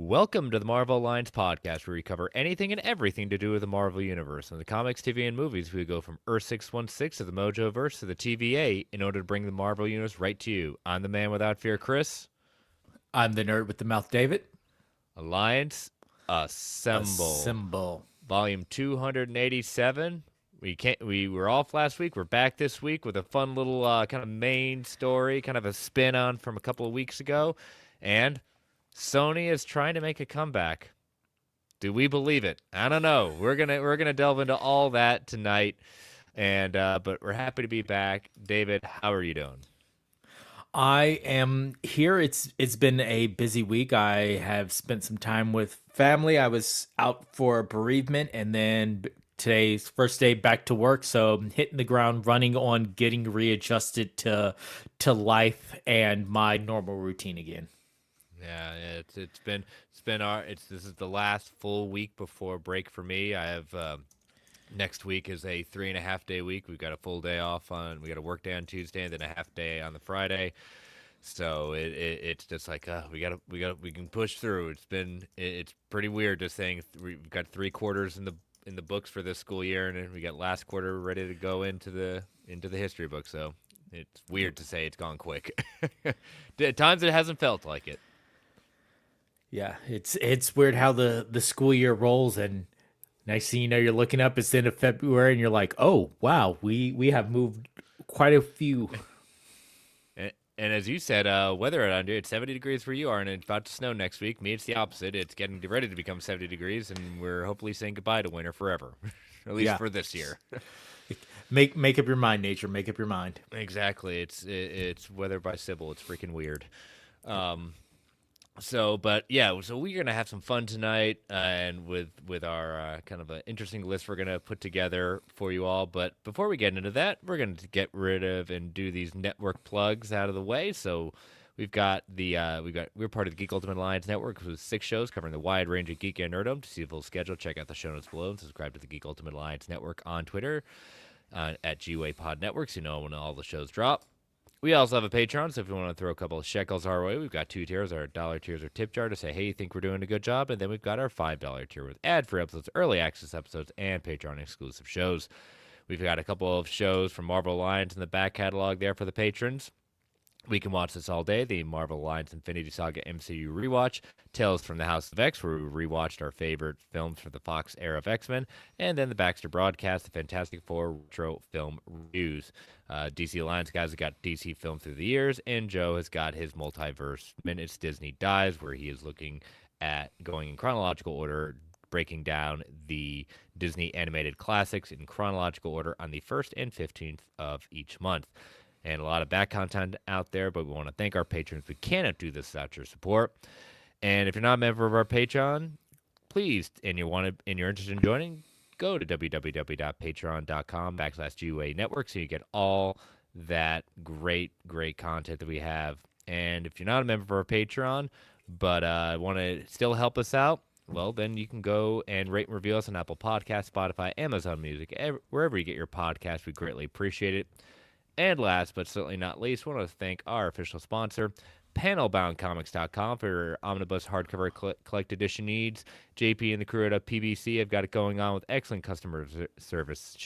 Welcome to the Marvel Alliance podcast, where we cover anything and everything to do with the Marvel Universe. From the comics, TV, and movies, we go from Earth 616 to the Mojoverse to the TVA in order to bring the Marvel Universe right to you. I'm the man without fear, Chris. I'm the nerd with the mouth, David. Alliance A Assemble. symbol. Volume 287. We were off last week. We're back this week with a fun little kind of main story, kind of a spin-on from a couple of weeks ago. And Sony is trying to make a comeback. Do we believe it? I don't know. We're gonna delve into all that tonight, and but we're happy to be back. David, how are you doing? I am here. It's been a busy week. I have spent some time with family. I was out for bereavement, and then today's first day back to work. So I'm hitting the ground running on getting readjusted to life and my normal routine again. Yeah, this is the last full week before break for me. I have next week is a 3.5 day week. We've got a full day off we got a work day on Tuesday and then a half day on the Friday. So it's just like we can push through. It's pretty weird just saying we've got 3 quarters in the books for this school year, and then we got last quarter ready to go into the history book. So it's weird to say it's gone quick. At times it hasn't felt like it. Yeah, it's weird how the school year rolls, and next thing you know, you're looking up. It's the end of February, and you're like, oh wow, we have moved quite a few. And as you said, weather around here, it's 70 degrees where you are, and it's about to snow next week. Me, it's the opposite. It's getting ready to become 70 degrees, and we're hopefully saying goodbye to winter forever, at least Yeah, for this year. make up your mind, nature. Make up your mind. Exactly. It's weather by Sybil. It's freaking weird. Um, but yeah, so we're gonna have some fun tonight, and with our kind of an interesting list we're gonna put together for you all. But before we get into that, we're gonna get rid of and do these network plugs out of the way. So we're part of the Geek Ultimate Alliance Network with 6 shows covering the wide range of geek and nerdom. To see the full schedule, check out the show notes below and subscribe to the Geek Ultimate Alliance Network on Twitter at GWA Pod Network, so you know when all the shows drop. We also have a Patreon, so if you want to throw a couple of shekels our way, we've got 2 tiers. Our dollar tiers are tip jar to say, hey, you think we're doing a good job? And then we've got our $5 tier with ad-free episodes, early access episodes, and Patreon-exclusive shows. We've got a couple of shows from Marvel Alliance in the back catalog there for the patrons. We can watch this all day. The Marvel Alliance Infinity Saga MCU rewatch, Tales from the House of X, where we rewatched our favorite films for the Fox era of X-Men, and then the Baxter broadcast, the Fantastic Four retro film reviews. DC Alliance guys have got DC film through the years, and Joe has got his Multiverse Minutes Disney Dies, where he is looking at going in chronological order, breaking down the Disney animated classics in chronological order on the 1st and 15th of each month. And a lot of back content out there, but we want to thank our patrons. We cannot do this without your support. And if you're not a member of our Patreon, please, and you're interested in joining, go to www.patreon.com/GUA Network so you get all that great content that we have. And if you're not a member of our Patreon, but want to still help us out, well, then you can go and rate and review us on Apple Podcasts, Spotify, Amazon Music, wherever you get your podcast. We greatly appreciate it. And last but certainly not least, we want to thank our official sponsor, panelboundcomics.com, for your omnibus hardcover collect edition needs. JP and the crew at PBC have got it going on with excellent customer service,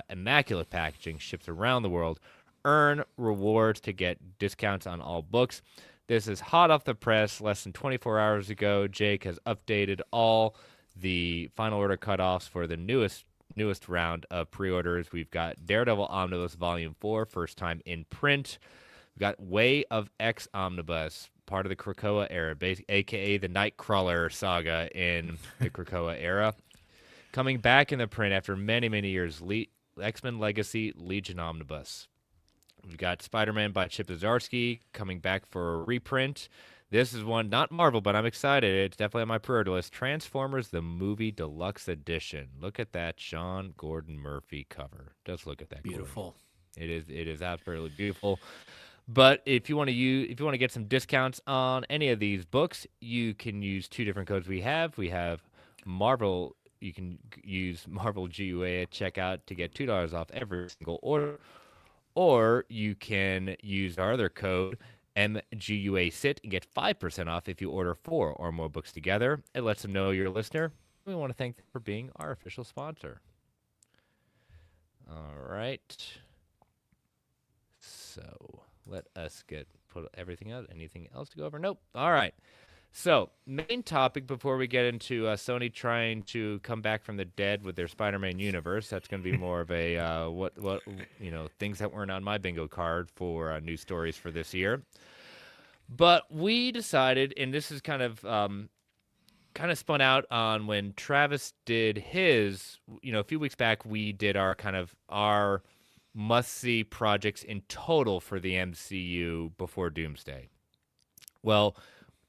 immaculate packaging, ships around the world. Earn rewards to get discounts on all books. This is hot off the press. Less than 24 hours ago, Jake has updated all the final order cutoffs for the newest round of pre-orders. We've got Daredevil Omnibus Volume 4, first time in print. We've got Way of X Omnibus, part of the Krakoa era, a.k.a. the Nightcrawler saga in the Krakoa era. Coming back in the print after many, many years, X-Men Legacy Legion Omnibus. We've got Spider-Man by Chip Zdarsky coming back for a reprint. This is one, not Marvel, but I'm excited. It's definitely on my pre-order list. Transformers, the Movie Deluxe Edition. Look at that Sean Gordon Murphy cover. Just look at that. Beautiful. Gordon. It is absolutely beautiful. But if you want to get some discounts on any of these books, you can use 2 different codes we have. We have Marvel. You can use Marvel GUA at checkout to get $2 off every single order. Or you can use our other code, MGUA Sit and get 5% off if you order 4 or more books together. It lets them know you're a listener. We want to thank them for being our official sponsor. All right. So let us put everything out. Anything else to go over? Nope. All right. So main topic before we get into Sony trying to come back from the dead with their Spider-Man universe. That's going to be more of a what things that weren't on my bingo card for news stories for this year. But we decided, and this is kind of spun out on when Travis did his. A few weeks back we did our must-see projects in total for the MCU before Doomsday. Well,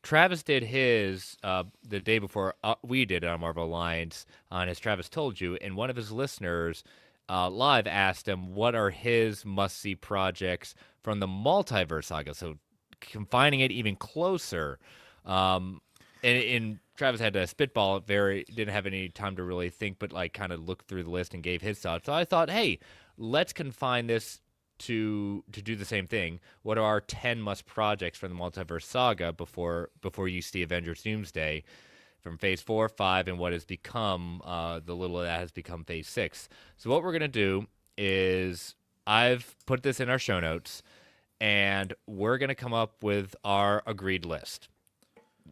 Travis did his the day before we did it on Marvel Alliance on his Travis Told You, and one of his listeners live asked him what are his must-see projects from the Multiverse Saga, so confining it even closer. And Travis had to spitball it didn't have any time to really think, but like kind of looked through the list and gave his thoughts. So I thought, hey, let's confine this to do the same thing. What are our 10 must projects from the Multiverse Saga before you see Avengers Doomsday from Phase 4, 5, and what has become the little that has become Phase 6. So what we're going to do is I've put this in our show notes, and we're going to come up with our agreed list.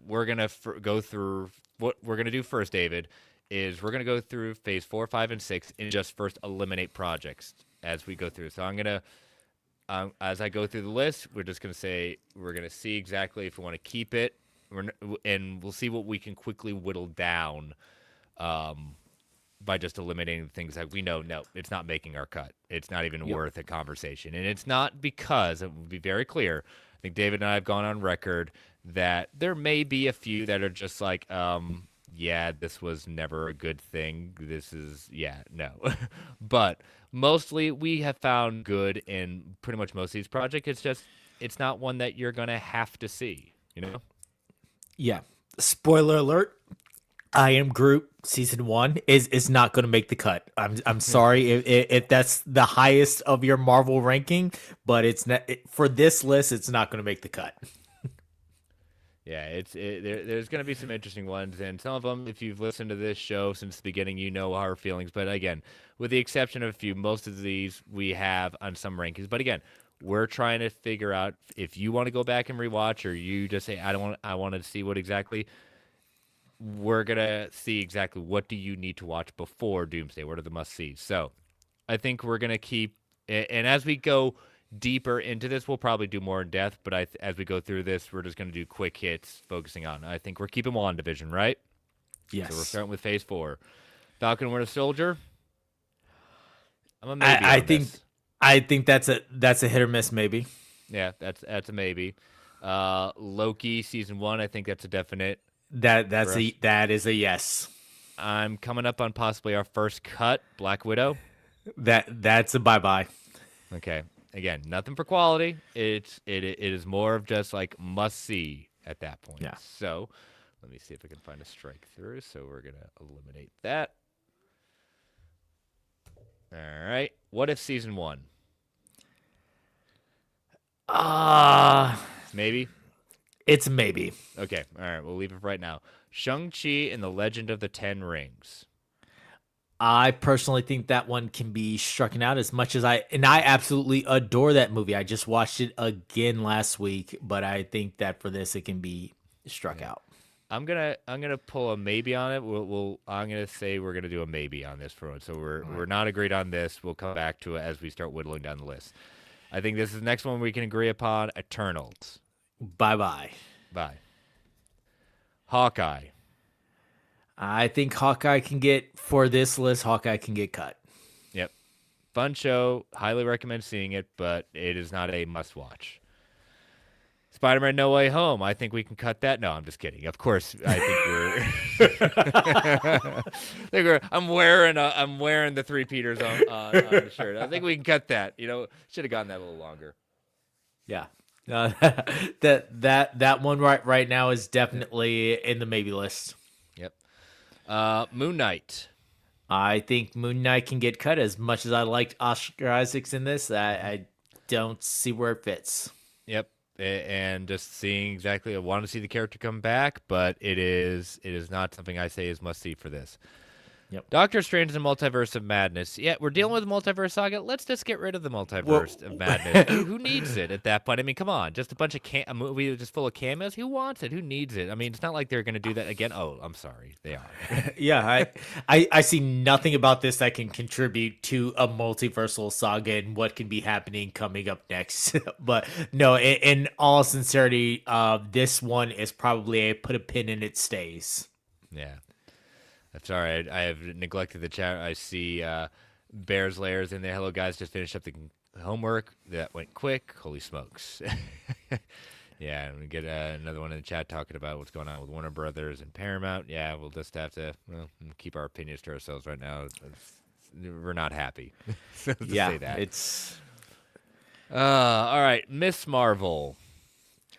We're going to go through what we're going to do first, David, is we're going to go through Phase 4, 5, and 6 and just first eliminate projects as we go through. So I'm going to, as I go through the list, we're just going to say, we're going to see exactly if we want to keep it, and we'll see what we can quickly whittle down by just eliminating things that we know, no, it's not making our cut. It's not even worth a conversation. And it's not because, it will be very clear, I think David and I have gone on record that there may be a few that are just like, yeah, this was never a good thing. This is, no. But mostly we have found good in pretty much most of these projects. It's just, it's not one that you're going to have to see, Yeah. Spoiler alert. I Am Groot season 1 is not going to make the cut. I'm sorry if that's the highest of your Marvel ranking, but it's not for this list. It's not going to make the cut. Yeah, there's going to be some interesting ones, and some of them, if you've listened to this show since the beginning, you know our feelings. But again, with the exception of a few, most of these we have on some rankings. But again, we're trying to figure out if you want to go back and rewatch, or you just say I want to see what exactly. We're gonna see exactly what do you need to watch before Doomsday. What are the must-sees? So, I think we're gonna keep, and as we go deeper into this, we'll probably do more in depth. But as we go through this, we're just gonna do quick hits, focusing on. I think we're keeping WandaVision, right? Yes. So we're starting with Phase 4. Falcon and Winter Soldier. I'm a maybe. I think that's a hit or miss, maybe. Yeah, that's a maybe. Loki season 1. I think that's a definite. That is a yes. I'm coming up on possibly our first cut, Black Widow. That's a bye-bye. Okay. Again, nothing for quality. It is more of just like must see at that point. Yeah. So let me see if I can find a strike through. So we're gonna eliminate that. All right. What if season 1? Maybe. It's maybe. Okay. All right. We'll leave it right now. Shang-Chi and the Legend of the Ten Rings. I personally think that one can be struck out as much as I absolutely adore that movie. I just watched it again last week, but I think that for this it can be struck out. I'm gonna pull a maybe on it. I'm gonna say we're gonna do a maybe on this for one. So we're not agreed on this. We'll come back to it as we start whittling down the list. I think this is the next one we can agree upon. Eternals. Bye. Hawkeye. I think Hawkeye can get, for this list, Hawkeye can get cut. Yep. Fun show. Highly recommend seeing it, but it is not a must watch. Spider-Man No Way Home. I think we can cut that. No, I'm just kidding. Of course, I think we're I'm wearing the Three Peters on the shirt. I think we can cut that. Should have gotten that a little longer. Yeah. That one right now is definitely in the maybe list. Yep. Moon Knight. I think Moon Knight can get cut. As much as I liked Oscar Isaacs in this, I don't see where it fits. Yep. and just seeing exactly. I want to see the character come back, but it is not something I say is must see for this. Yep. Doctor Strange and the Multiverse of Madness. Yeah, we're dealing with the Multiverse Saga. Let's just get rid of the Well, Multiverse of Madness. Who needs it at that point? I mean, come on. Just a bunch of a movie just full of cameos. Who wants it? Who needs it? I mean, it's not like they're going to do that again. Oh, I'm sorry. They are. yeah, I see nothing about this that can contribute to a multiversal saga and what can be happening coming up next. But no, in all sincerity, this one is probably a put a pin in it stays. Yeah. That's all right. I have neglected the chat. I see Bears Layers in there. Hello, guys. Just finished up the homework. That went quick. Holy smokes. Yeah, and we get another one in the chat talking about what's going on with Warner Brothers and Paramount. Yeah, we'll just have to keep our opinions to ourselves right now. We're not happy. So to Yeah, say that. it's All right, Miss Marvel.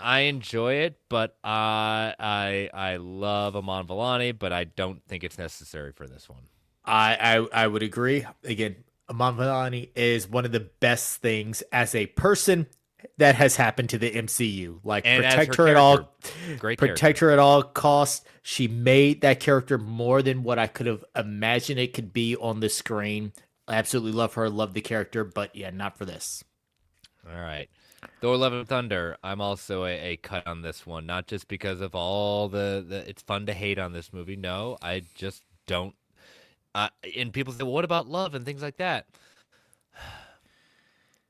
I enjoy it, but I love Amon Vellani, but I don't think it's necessary for this one. I would agree. Again, Amon Vellani is one of the best things as a person that has happened to the MCU. Like And as protect her her at all, Great protect character. her at all costs. She made that character more than what I could have imagined it could be on the screen. I absolutely love her, love the character, but yeah, not for this. All right. Thor: Love and Thunder. I'm also a cut on this one, not just because of all the it's fun to hate on this movie. No, I just don't. And people say, well, what about love and things like that?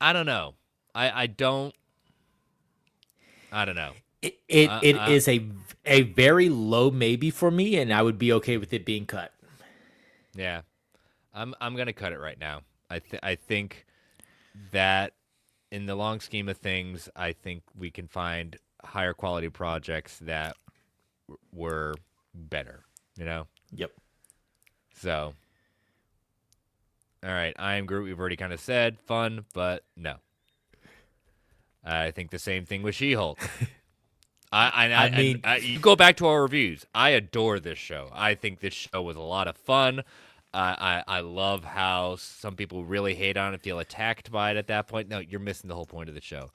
I don't know. I don't. I don't know. It I, is a very low maybe for me, and I would be okay with it being cut. Yeah, I'm gonna cut it right now. I think that in the long scheme of things, I think we can find higher quality projects that were better. You know. Yep. So, all right, I Am Groot. We've already kind of said fun, but no. I think the same thing with She-Hulk. I mean, You go back to our reviews. I adore this show. I think this show was a lot of fun. I love how some people really hate on it, feel attacked by it at that point. No, you're missing the whole point of the show.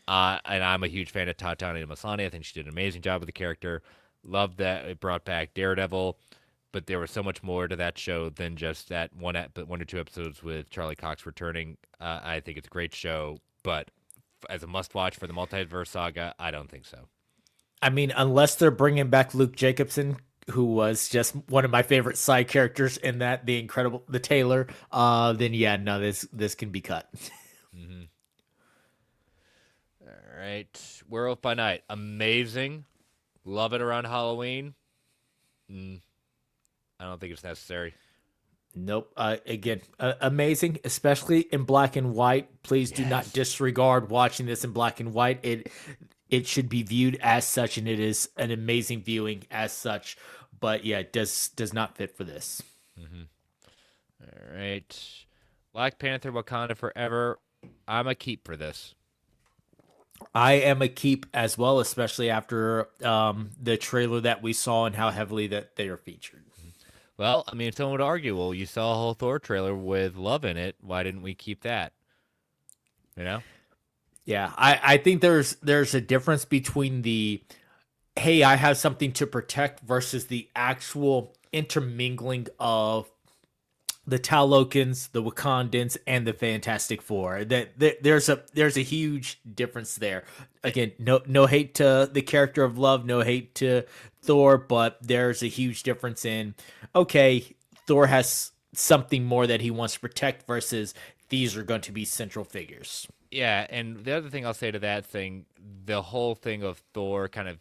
And I'm a huge fan of Tatiana Maslany. I think she did an amazing job with the character. Love that it brought back Daredevil, but there was so much more to that show than just that one or two episodes with Charlie Cox returning. I think it's a great show, but as a must-watch for the Multiverse Saga, I don't think so. I mean, unless they're bringing back Luke Jacobson, who was just one of my favorite side characters in that, the Taylor, then yeah, no, this can be cut. Mm-hmm. All right, Werewolf by Night, amazing, love it around Halloween. I don't think it's necessary. Nope. Again, amazing, especially in black and white. Please do not disregard watching this in black and white. It should be viewed as such, and it is an amazing viewing as such. But yeah, it does not fit for this. Mm-hmm. All right, Black Panther: Wakanda Forever. I'm a keep for this. I am a keep as well, especially after the trailer that we saw and how heavily that they are featured. Well, I mean, someone would argue, well, you saw a whole Thor trailer with love in it. Why didn't we keep that? You know? Yeah, I think there's a difference between the, hey, I have something to protect versus the actual intermingling of the Talokans, the Wakandans, and the Fantastic Four. There's a huge difference there. Again, no hate to the character of Love, no hate to Thor, but there's a huge difference in, okay, Thor has something more that he wants to protect versus these are going to be central figures. Yeah, and the other thing I'll say to that thing, the whole thing of Thor kind of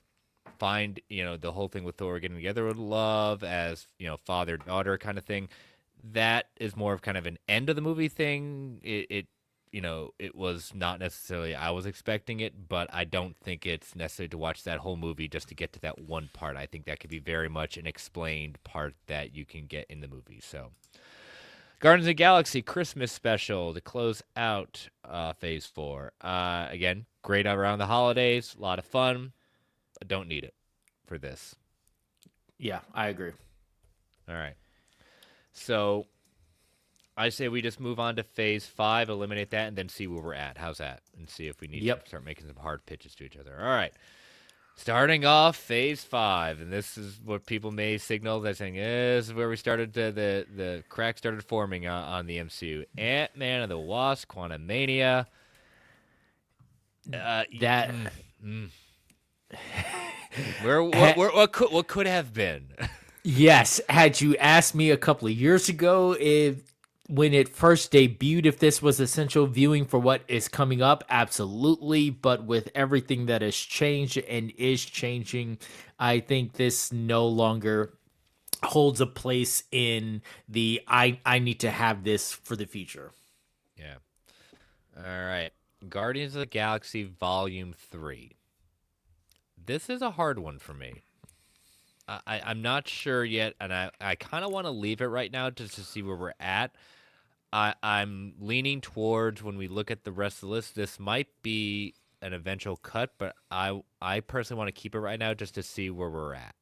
the whole thing with Thor getting together with Love as, father-daughter kind of thing, that is more of kind of an end of the movie thing. It was not necessarily I was expecting it, but I don't think it's necessary to watch that whole movie just to get to that one part. I think that could be very much an explained part that you can get in the movie. So, Guardians of the Galaxy Christmas special to close out Phase 4. Again, great around the holidays, a lot of fun. I don't need it for this. Yeah, I agree. All right. So, I say we just move on to phase 5, eliminate that, and then see where we're at. How's that? And see if we need Yep. to start making some hard pitches to each other. All right. Starting off phase 5, and this is what people may signal. They're saying this is where we started the crack started forming on the MCU. Ant-Man and the Wasp, Quantumania. That What could have been? Yes, had you asked me a couple of years ago if when it first debuted if this was essential viewing for what is coming up, absolutely, but with everything that has changed and is changing, I think this no longer holds a place in the I need to have this for the future. Yeah. All right. Guardians of the Galaxy Volume 3. This is a hard one for me. I'm not sure yet, and I kind of want to leave it right now just to see where we're at. I'm leaning towards, when we look at the rest of the list, this might be an eventual cut, but I personally want to keep it right now just to see where we're at.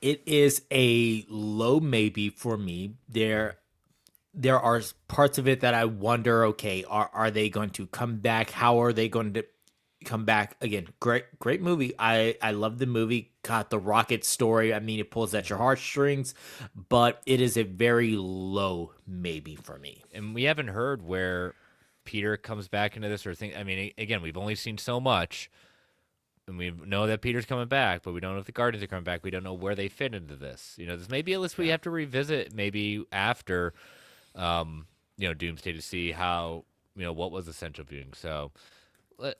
It is a low maybe for me. There are parts of it that I wonder, okay, are they going to come back? How are they going to come back? Again, great movie. I love the movie. Got the rocket story. I mean, it pulls at your heartstrings, but it is a very low maybe for me. And we haven't heard where Peter comes back into this or thing. I mean, again, we've only seen so much, and we know that Peter's coming back, but we don't know if the Guardians are coming back. We don't know where they fit into this. This may be a list we have to revisit maybe after, Doomsday, to see how, what was essential viewing. So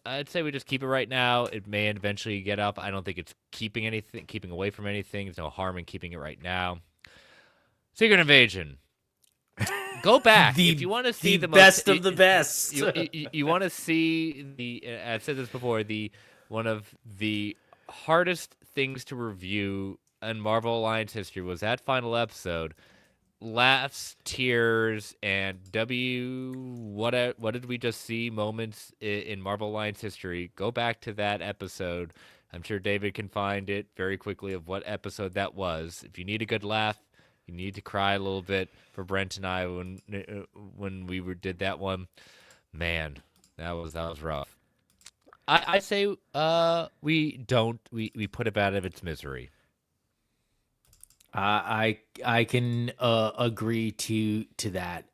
I'd say we just keep it right now. It may eventually get up. I don't think it's keeping away from anything. There's no harm in keeping it right now. Secret Invasion. Go back if you want to see the best most, of the best. You want to see I've said this before. One of the hardest things to review in Marvel Alliance history was that final episode. Laughs, tears, and what did we just see moments in Marvel Alliance history? Go back to that episode. I'm sure David can find it very quickly of what episode that was. If you need a good laugh, you need to cry a little bit for Brent and I when we did that one. Man, that was rough. I say we put it out of its misery. I can agree to that.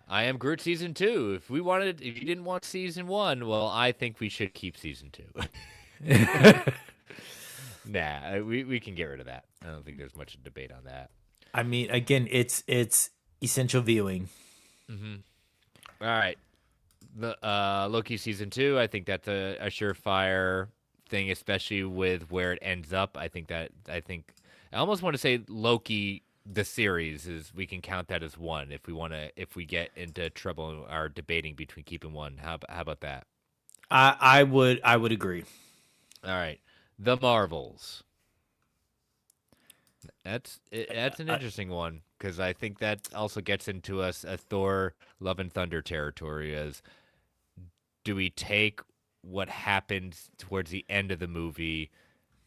I am Groot season 2. If you didn't want season 1, well, I think we should keep season 2. Nah, we can get rid of that. I don't think there's much debate on that. I mean, again, it's essential viewing. Mm-hmm. All right, the Loki season 2. I think that's a surefire thing, especially with where it ends up. I I almost want to say Loki the series is, we can count that as one if we get into trouble and are debating between keeping one. How about that? I would agree. All right, the Marvels. That's an interesting one, because I think that also gets into a Thor Love and Thunder territory. As do we take what happens towards the end of the movie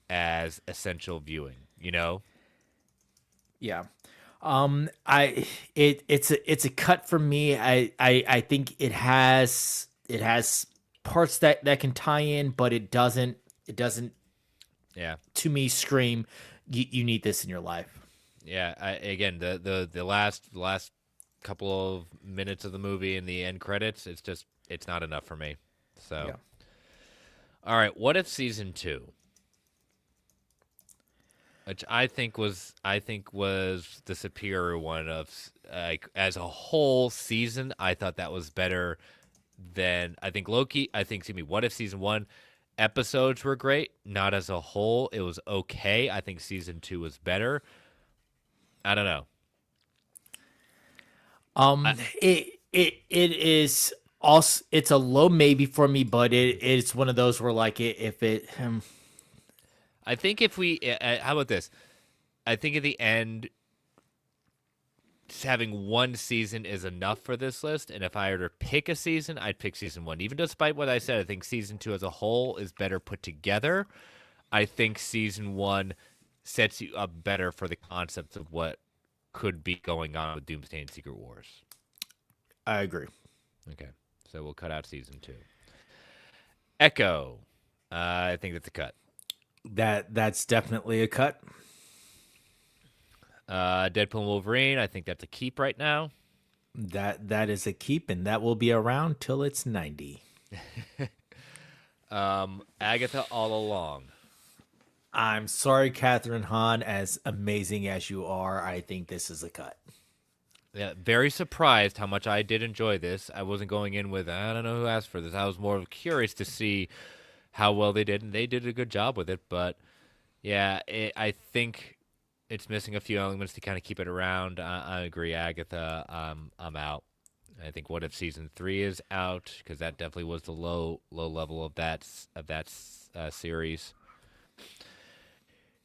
as essential viewing? Yeah. It's a cut for me. I think it has parts that can tie in, but it doesn't Yeah. to me scream you need this in your life. Yeah. Again, the last couple of minutes of the movie and the end credits, it's not enough for me. So, Yeah. All right. What if season 2? Which I think was the superior one of, like, as a whole season. I thought that was better than, I think, Loki. What if season 1 episodes were great, not as a whole. It was okay. I think season 2 was better. I don't know. It is also, it's a low maybe for me, but it's one of those where, like, if it I think if we, how about this? I think at the end, just having one season is enough for this list. And if I were to pick a season, I'd pick season 1. Even despite what I said, I think season 2 as a whole is better put together. I think season 1 sets you up better for the concepts of what could be going on with Doomsday and Secret Wars. I agree. Okay, so we'll cut out season 2. Echo, I think that's a cut. That's definitely a cut. Deadpool and Wolverine, I think that's a keep right now. That is a keep, and that will be around till it's 90. Agatha All Along. I'm sorry, Catherine Hahn, as amazing as you are, I think this is a cut. Yeah, very surprised how much I did enjoy this. I wasn't going in with, I don't know who asked for this. I was more curious to see how well they did, and they did a good job with it. But yeah, I think it's missing a few elements to kind of keep it around. I agree, Agatha. I'm out. I think What If season 3 is out because that definitely was the low level of that series.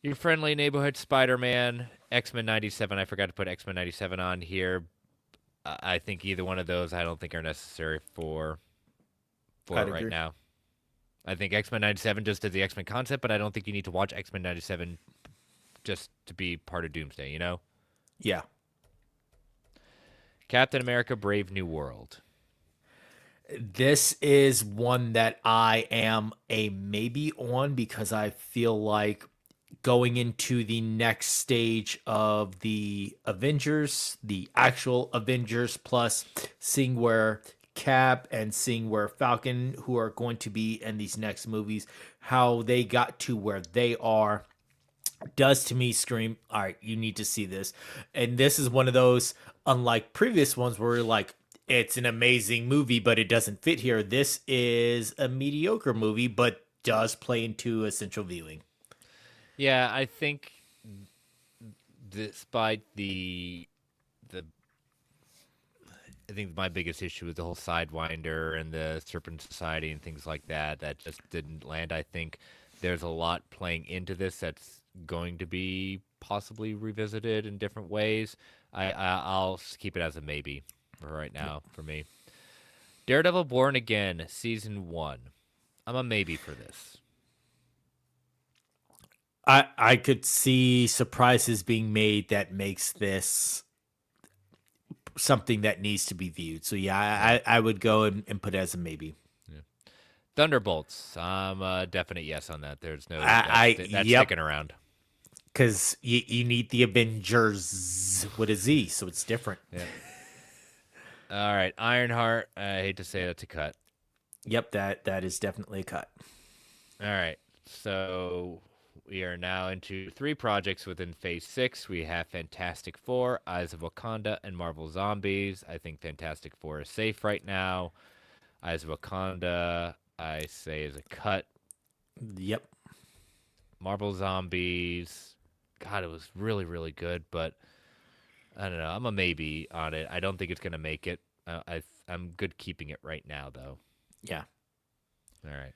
Your Friendly Neighborhood Spider-Man, X-Men 97. I forgot to put X-Men 97 on here. I think either one of those I don't think are necessary for I'd it right agree. now. I think X-Men 97 just is the X-Men concept, but I don't think you need to watch X-Men 97 just to be part of Doomsday, you know? Yeah. Captain America Brave New World. This is one that I am a maybe on because I feel like going into the next stage of the Avengers, the actual Avengers, plus seeing where Cap and seeing where Falcon, who are going to be in these next movies, how they got to where they are, does to me scream, all right, you need to see this. And this is one of those, unlike previous ones where like, it's an amazing movie, but it doesn't fit here. This is a mediocre movie, but does play into essential viewing. Yeah, I think despite I think my biggest issue is the whole Sidewinder and the Serpent Society and things like that. That just didn't land. I think there's a lot playing into this that's going to be possibly revisited in different ways. I'll keep it as a maybe for right now for me. Daredevil Born Again season 1. I'm a maybe for this. I could see surprises being made that makes this something that needs to be viewed. So yeah, I would go and put it as a maybe. Thunderbolts. I'm a definite yes on that. There's no that's yep, sticking around. because you need the Avengers with a Z, so it's different. Yeah. All right, Ironheart. I hate to say that's a cut. Yep, that is definitely a cut. All right, so we are now into 3 projects within Phase 6. We have Fantastic Four, Eyes of Wakanda, and Marvel Zombies. I think Fantastic Four is safe right now. Eyes of Wakanda, I say, is a cut. Yep. Marvel Zombies, God, it was really, really good, but I don't know. I'm a maybe on it. I don't think it's going to make it. I'm good keeping it right now, though. Yeah. All right.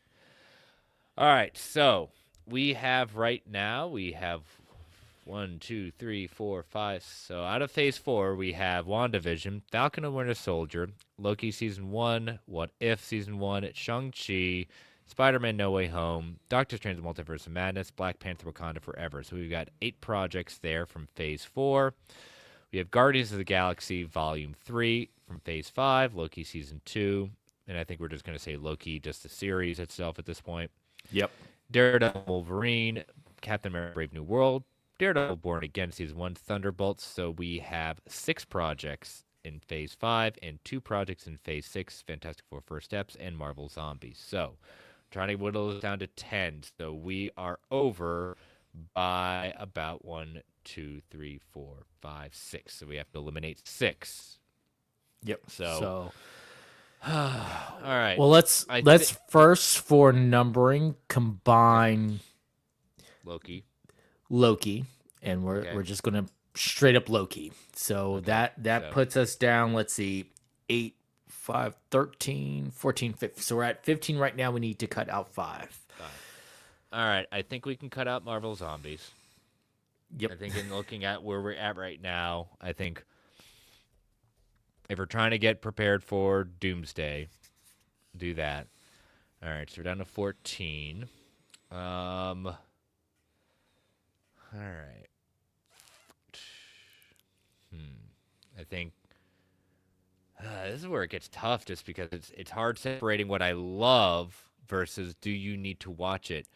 All right, so we have right now, we have 1, 2, 3, 4, 5. So out of Phase 4, we have WandaVision, Falcon and Winter Soldier, Loki Season 1, What If Season 1, Shang-Chi, Spider-Man No Way Home, Doctor Strange Multiverse of Madness, Black Panther Wakanda Forever. So we've got 8 projects there from Phase 4. We have Guardians of the Galaxy Volume 3 from Phase 5, Loki Season 2, and I think we're just going to say Loki, just the series itself at this point. Yep. Daredevil, Wolverine, Captain America, Brave New World, Daredevil, Born Again, Season 1, Thunderbolts. So we have 6 projects in Phase 5 and 2 projects in Phase 6, Fantastic Four First Steps, and Marvel Zombies. So trying to whittle this down to 10. So we are over by about 1, 2, 3, 4, 5, 6. So we have to eliminate 6. Yep. So all right. Well, let's first for numbering combine Loki, and we're just gonna straight up Loki. So that puts us down. Let's see, 8, 5, 13, 14, 15. So we're at 15 right now. We need to cut out 5. All right. I think we can cut out Marvel Zombies. Yep. I think in looking at where we're at right now, I think if we're trying to get prepared for Doomsday, do that. All right, so we're down to 14. All right. think this is where it gets tough, just because it's hard separating what I love versus do you need to watch it.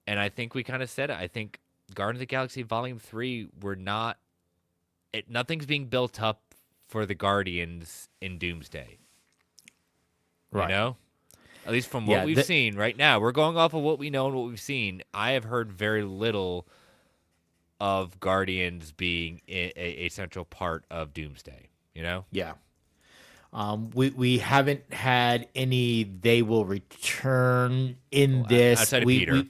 And I think we kind of said it. I think Guardians of the Galaxy Volume 3, we're not nothing's being built up for the Guardians in Doomsday. You Right. know? At least from what Yeah. we've seen right now. We're going off of what we know and what we've seen. I have heard very little of Guardians being a central part of Doomsday, you know? Yeah. We haven't had any they will return in this. Outside of Peter.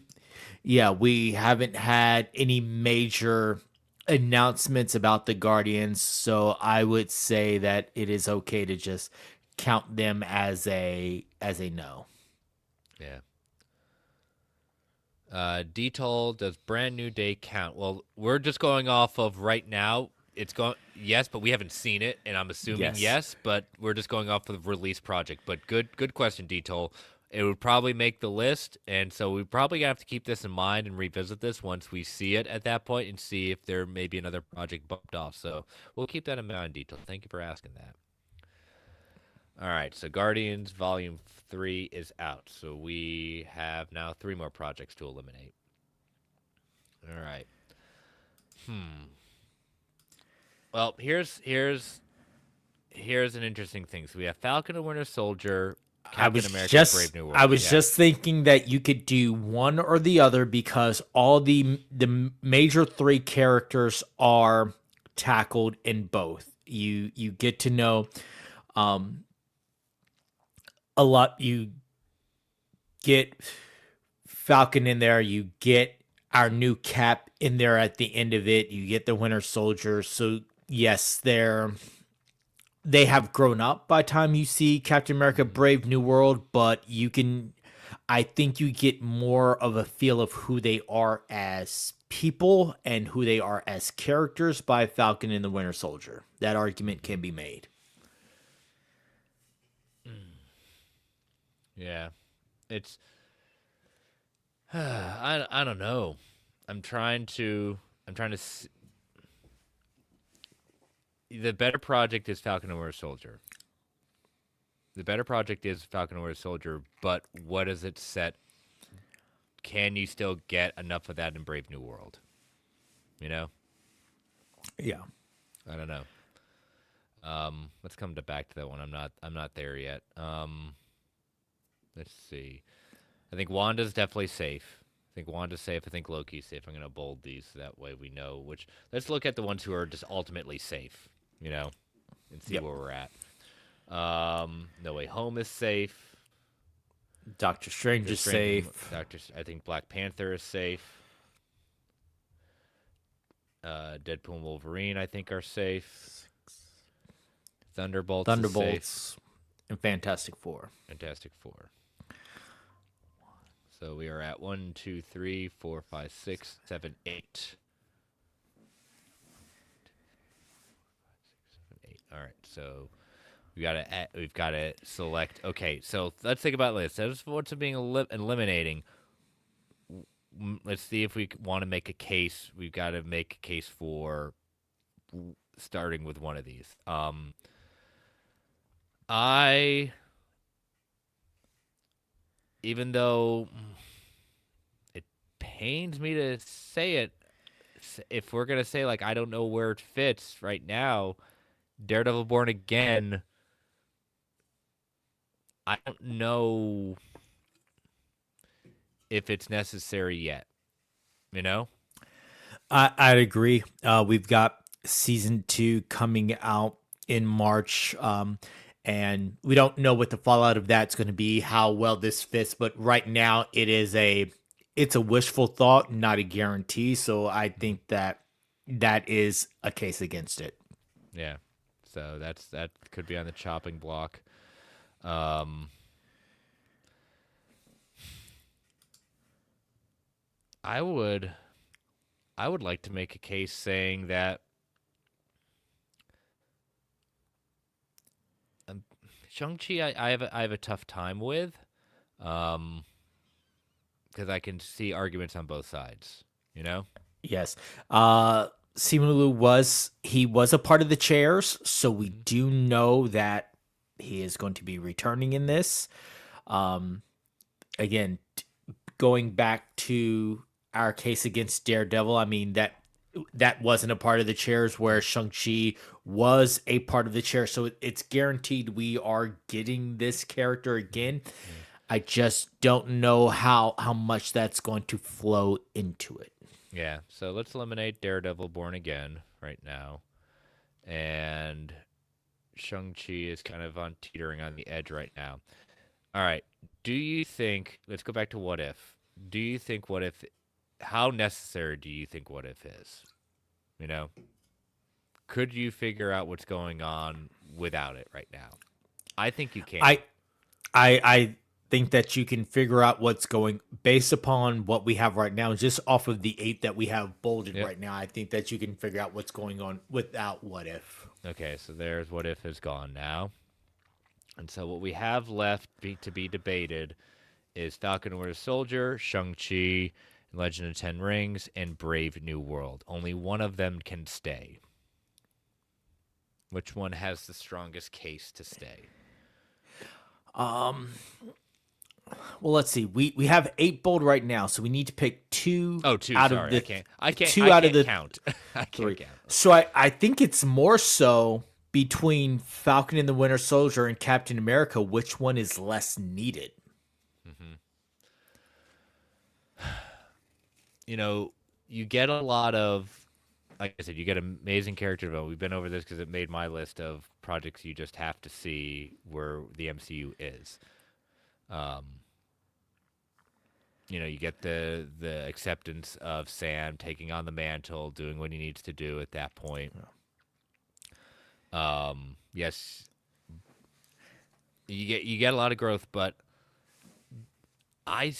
We haven't had any major announcements about the Guardians, so I would say that it is okay to just count them as a no. Yeah. Detoll, does Brand New Day count? Well, we're just going off of right now. It's going yes, but we haven't seen it, and I'm assuming yes, but we're just going off of the release project. But good question, Detoll. It would probably make the list, and so we probably have to keep this in mind and revisit this once we see it at that point and see if there may be another project bumped off. So we'll keep that in mind, Detoll. Thank you for asking that. All right, so Guardians Volume 3 is out. So we have now 3 more projects to eliminate. All right. Well, here's an interesting thing. So we have Falcon and Winter Soldier, Captain America, Brave New World. I was just thinking that you could do one or the other because all the major 3 characters are tackled in both. You get to know a lot. You get Falcon in there. You get our new Cap in there at the end of it. You get the Winter Soldier. So yes, they have grown up by the time you see Captain America Brave New World, but I think you get more of a feel of who they are as people and who they are as characters by Falcon and the Winter Soldier. That argument can be made. Yeah. It's I don't know. I'm trying to the better project is Falcon and Winter Soldier. The better project is Falcon and Winter Soldier, but what does it set? Can you still get enough of that in Brave New World? You know? Yeah. I don't know. Let's come back to that one. I'm not there yet. Let's see. I think Wanda's definitely safe. I think Wanda's safe. I think Loki's safe. I'm gonna bold these so that way we know which. Let's look at the ones who are just ultimately safe. You know, and see where we're at. No Way Home is safe. Doctor Strange is safe. I think Black Panther is safe. Deadpool and Wolverine, I think, are safe. Thunderbolts is safe. And Fantastic Four. Fantastic Four. So we are at 1, 2, 3, 4, 5, 6, 7, 8. All right, so we've got to select. Okay, so let's think about this. That's what's being eliminating. Let's see if we want to make a case. We've got to make a case for starting with one of these. Even though it pains me to say it, if we're gonna say like I don't know where it fits right now. Daredevil Born Again, I don't know if it's necessary yet. You know? I'd agree. We've got season 2 coming out in March, and we don't know what the fallout of that's going to be, how well this fits. But right now, it's a wishful thought, not a guarantee. So I think that is a case against it. Yeah. So that could be on the chopping block. I would like to make a case saying that Shang-Chi I have a tough time with, because I can see arguments on both sides. You know. Yes. Simu was a part of the chairs, so we Mhm. do know that he is going to be returning in this. Um, again, going back to our case against Daredevil, I mean that wasn't a part of the chairs where Shang-Chi was a part of the chair, so it's guaranteed we are getting this character again. Yeah. I just don't know how much that's going to flow into it. Yeah. So let's eliminate Daredevil Born Again right now. And Shang-Chi is kind of on teetering on the edge right now. All right. Do you think, let's go back to What If. Do you think What If, how necessary do you think What If is? You know, could you figure out what's going on without it right now? I think you can. I think that you can figure out what's going based upon what we have right now, just off of the 8 that we have bolded Yep. right now. I think that you can figure out what's going on without What If. Okay, so there's What If is gone now. And so what we have left to be debated is Falcon and Winter Soldier, Shang-Chi, Legend of Ten Rings, and Brave New World. Only one of them can stay. Which one has the strongest case to stay? Well, let's see. We have 8 bold right now, so we need to pick 2 Oh, two. out Sorry, of the I can't. 2 I out can't of the count. I can't 3. count. So I think it's more so between Falcon and the Winter Soldier and Captain America, which one is less needed. You know, you get a lot of, like I said, you get amazing character development. We've been over this because it made my list of projects you just have to see where the MCU is. You know, you get the acceptance of Sam taking on the mantle, doing what he needs to do at that point. Yes, you get a lot of growth, but I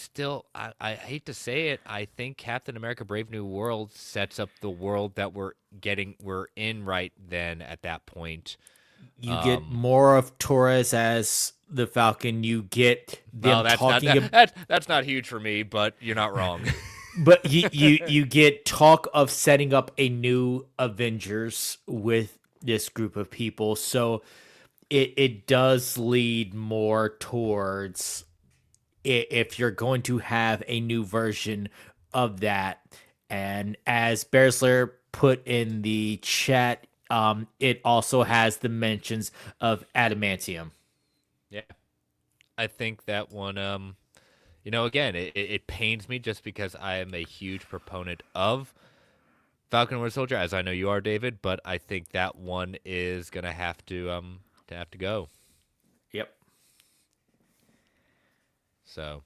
hate to say it, I think Captain America Brave New World sets up the world that we're in right then at that point. You get more of Torres as the Falcon. You get them Well, talking. that's not huge for me, but you're not wrong. But you get talk of setting up a new Avengers with this group of people. So it does lead more towards if you're going to have a new version of that. And as Bearsler put in the chat, it also has the mentions of adamantium. Yeah. I think that one, you know, again, it pains me just because I am a huge proponent of Falcon and Winter Soldier, as I know you are, David, but I think that one is gonna have to go. Yep. So,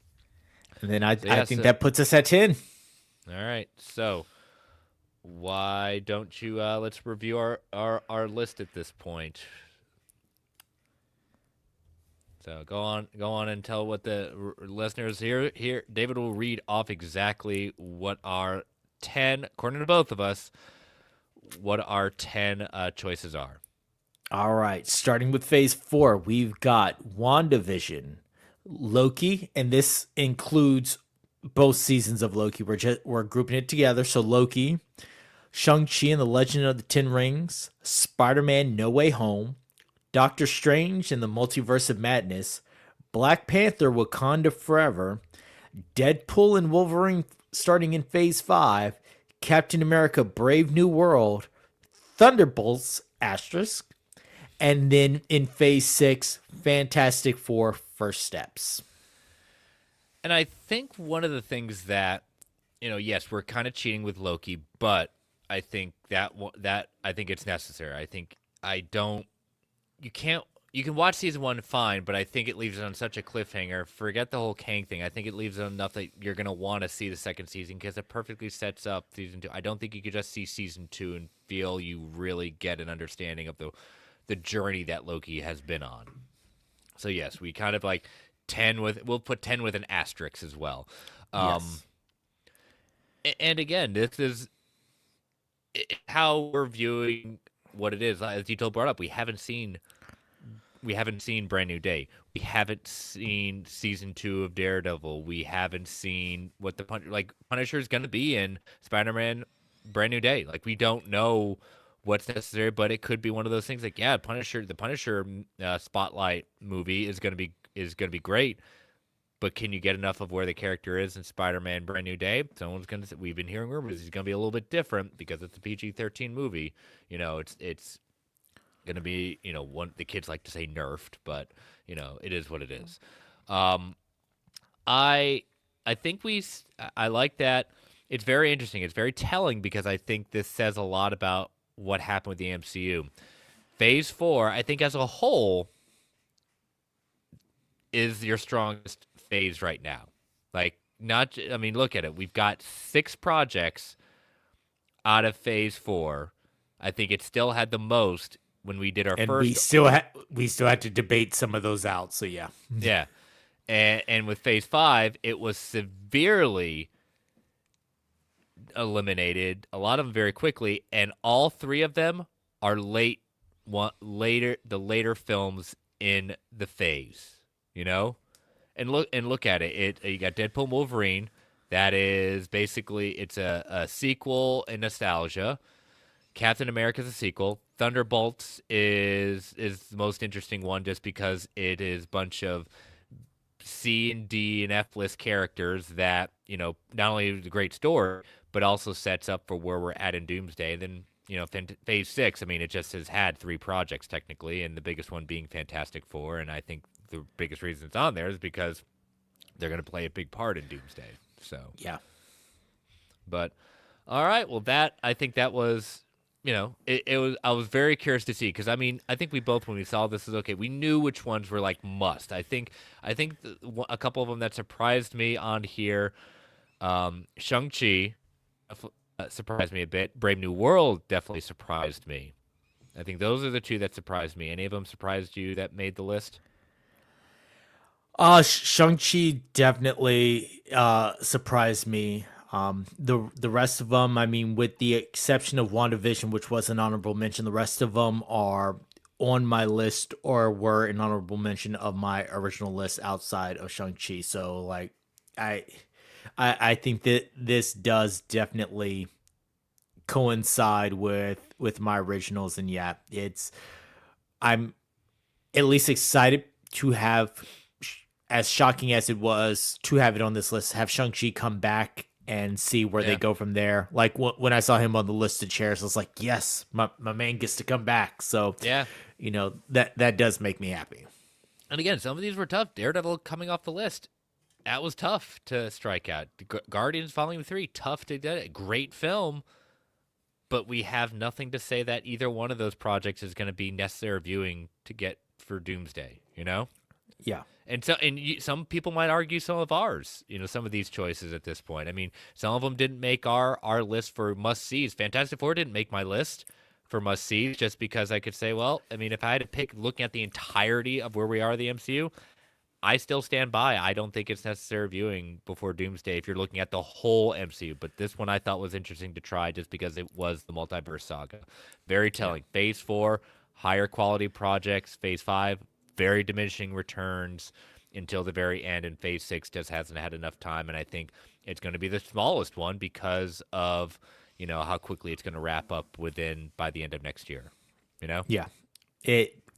And then I yeah, think so- that puts us at 10. all right. So, why don't you let's review our list at this point. So go on and tell what the listeners here. David will read off exactly what our 10, according to both of us, what our 10 choices are. All right, starting with phase 4, we've got WandaVision, Loki, and this includes both seasons of Loki. We're grouping it together. So Loki, Shang-Chi and the Legend of the Ten Rings, Spider-Man No Way Home, Doctor Strange and the Multiverse of Madness, Black Panther Wakanda Forever, Deadpool and Wolverine starting in phase 5, Captain America Brave New World, Thunderbolts asterisk, and then in phase 6, Fantastic Four First Steps. And I think one of the things that, you know, yes, we're kind of cheating with Loki, but I think that I think it's necessary. I think you can watch season 1 fine, but I think it leaves it on such a cliffhanger. Forget the whole Kang thing. I think it leaves it enough that you're going to want to see the second season because it perfectly sets up season 2. I don't think you could just see season 2 and feel you really get an understanding of the journey that Loki has been on. So yes, we kind of like 10 we'll put 10 with an asterisk as well. Yes. And again, this is how we're viewing what it is. As you brought up, we haven't seen Brand New Day. We haven't seen season 2 of Daredevil. We haven't seen what the Punisher is going to be in Spider-Man Brand New Day. Like we don't know what's necessary, but it could be one of those things. Like yeah, the Punisher spotlight movie is gonna be great. But can you get enough of where the character is in Spider-Man: Brand New Day? Someone's gonna say, we've been hearing rumors he's gonna be a little bit different because it's a PG-13 movie. It's gonna be the kids like to say nerfed, but it is what it is. Um, I I think I like that. It's very interesting. It's very telling because I think this says a lot about what happened with the MCU. Phase 4, I think as a whole, is your strongest phase right now. Like, I mean, look at it. We've got 6 projects out of phase 4. I think it still had the most when we did our And first. we still had to debate some of those out. So yeah. Yeah. And with phase 5, it was severely eliminated, a lot of them very quickly, and all 3 of them are the later films in the phase, And look at it. You got Deadpool and Wolverine. That is basically it's a sequel in nostalgia. Captain America's a sequel. Thunderbolts is the most interesting one just because it is a bunch of C and D and F list characters that, not only is a great story, but also sets up for where we're at in Doomsday. Then, phase 6, I mean, it just has had 3 projects technically, and the biggest one being Fantastic Four. And I think the biggest reason it's on there is because they're going to play a big part in Doomsday. So, Yeah. but all right. Well, I think that was, it was, I was very curious to see because I mean, I think we both, when we saw this, is okay. We knew which ones were like must. I think a couple of them that surprised me on here, Shang-Chi surprised me a bit. Brave New World definitely surprised me. I think those are the 2 that surprised me. Any of them surprised you that made the list? Shang-Chi definitely surprised me. The rest of them, I mean, with the exception of WandaVision, which was an honorable mention, the rest of them are on my list or were an honorable mention of my original list outside of Shang-Chi. So like I I think that this does definitely coincide with my originals, and yeah, I'm at least excited to have, as shocking as it was to have it on this list, have Shang-Chi come back and see where they Yeah. go from there. Like when I saw him on the list of chairs, I was like, yes, my man gets to come back. So, Yeah. that does make me happy. And again, some of these were tough. Daredevil coming off the list. That was tough to strike out. Guardians Volume 3, tough to get it. Great film, but we have nothing to say that either one of those projects is going to be necessary viewing to get for Doomsday, Yeah. And some people might argue some of ours, some of these choices at this point. I mean, some of them didn't make our list for must-sees. Fantastic Four didn't make my list for must-sees just because I could say, well, I mean, if I had to pick looking at the entirety of where we are in the MCU, I still stand by. I don't think it's necessary viewing before Doomsday if you're looking at the whole MCU. But this one I thought was interesting to try just because it was the Multiverse Saga. Very telling. Yeah. Phase 4, higher quality projects. Phase 5, very diminishing returns until the very end. And Phase 6 just hasn't had enough time. And I think it's going to be the smallest one because of, how quickly it's going to wrap up by the end of next year. Yeah.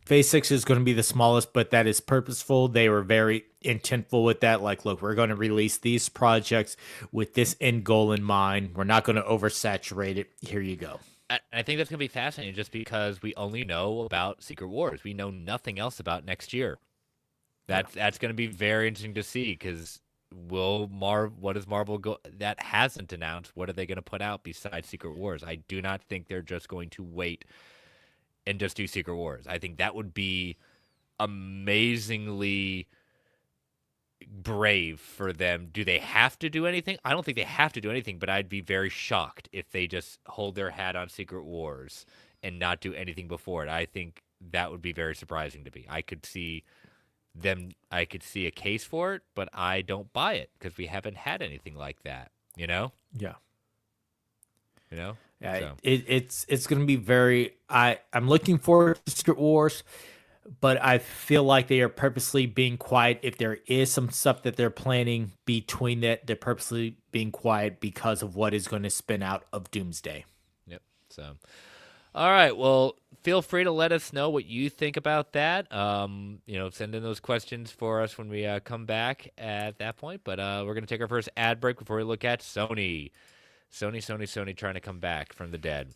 Phase 6 is going to be the smallest, but that is purposeful. They were very intentful with that. Like, look, we're going to release these projects with this end goal in mind. We're not going to oversaturate it. Here you go. I think that's going to be fascinating just because we only know about Secret Wars. We know nothing else about next year. That's going to be very interesting to see because what does Marvel go that hasn't announced? What are they going to put out besides Secret Wars? I do not think they're just going to wait and just do Secret Wars. I think that would be amazingly brave for them. Do they have to do anything? I don't think they have to do anything, but I'd be very shocked if they just hold their hat on Secret Wars and not do anything before it. I think that would be very surprising to me. I could see a case for it, but I don't buy it because we haven't had anything like that, Yeah. Yeah, So. it's going to be very. I'm looking forward to Secret Wars. but I feel like they are purposely being quiet. If there is some stuff that they're planning between that, they're purposely being quiet because of what is going to spin out of Doomsday. Yep. So, all right. Well, feel free to let us know what you think about that. Send in those questions for us when we come back at that point. But we're going to take our first ad break before we look at Sony. Sony trying to come back from the dead.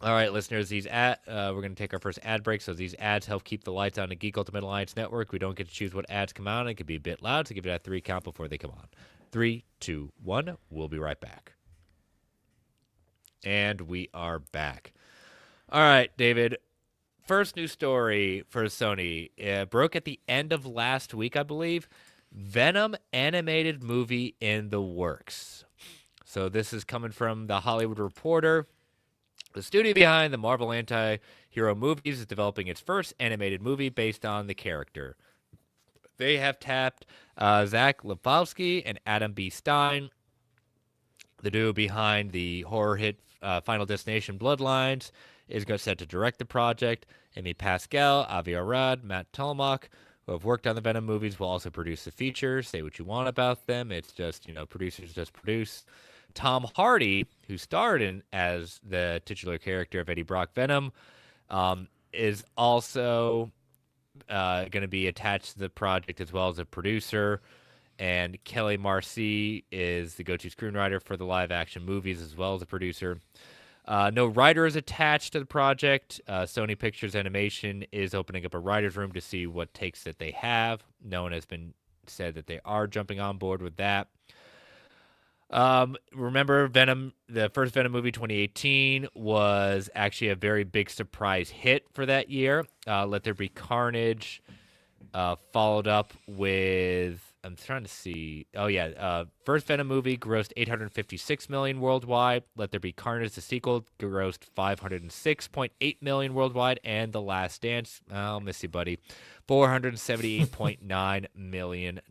All right, listeners, we're going to take our first ad break. So these ads help keep the lights on the Geek Ultimate Alliance Network. We don't get to choose what ads come on. It could be a bit loud, so give it a 3 count before they come on. 3, 2, 1. We'll be right back. And we are back. All right, David. First news story for Sony. Broke at the end of last week, I believe. Venom animated movie in the works. So this is coming from The Hollywood Reporter. The studio behind the Marvel anti-hero movies is developing its first animated movie based on the character. They have tapped Zach Lefowski and Adam B. Stein, the duo behind the horror hit Final Destination Bloodlines, is set to direct the project. Amy Pascal, Avi Arad, Matt Tolmach, who have worked on the Venom movies, will also produce the feature. Say what you want about them. It's just, producers just produce. Tom Hardy, who starred in as the titular character of Eddie Brock Venom, is also going to be attached to the project as well as a producer. And Kelly Marcy is the go-to screenwriter for the live-action movies as well as a producer. No writer is attached to the project. Sony Pictures Animation is opening up a writer's room to see what takes that they have. No one has been said that they are jumping on board with that. Remember Venom, the first Venom movie 2018 was actually a very big surprise hit for that year. Let There Be Carnage, followed up with, I'm trying to see. Oh yeah. First Venom movie grossed $856 million worldwide. Let There Be Carnage, the sequel, grossed $506.8 million worldwide. And The Last Dance, I'll miss you, buddy, $478.9 million.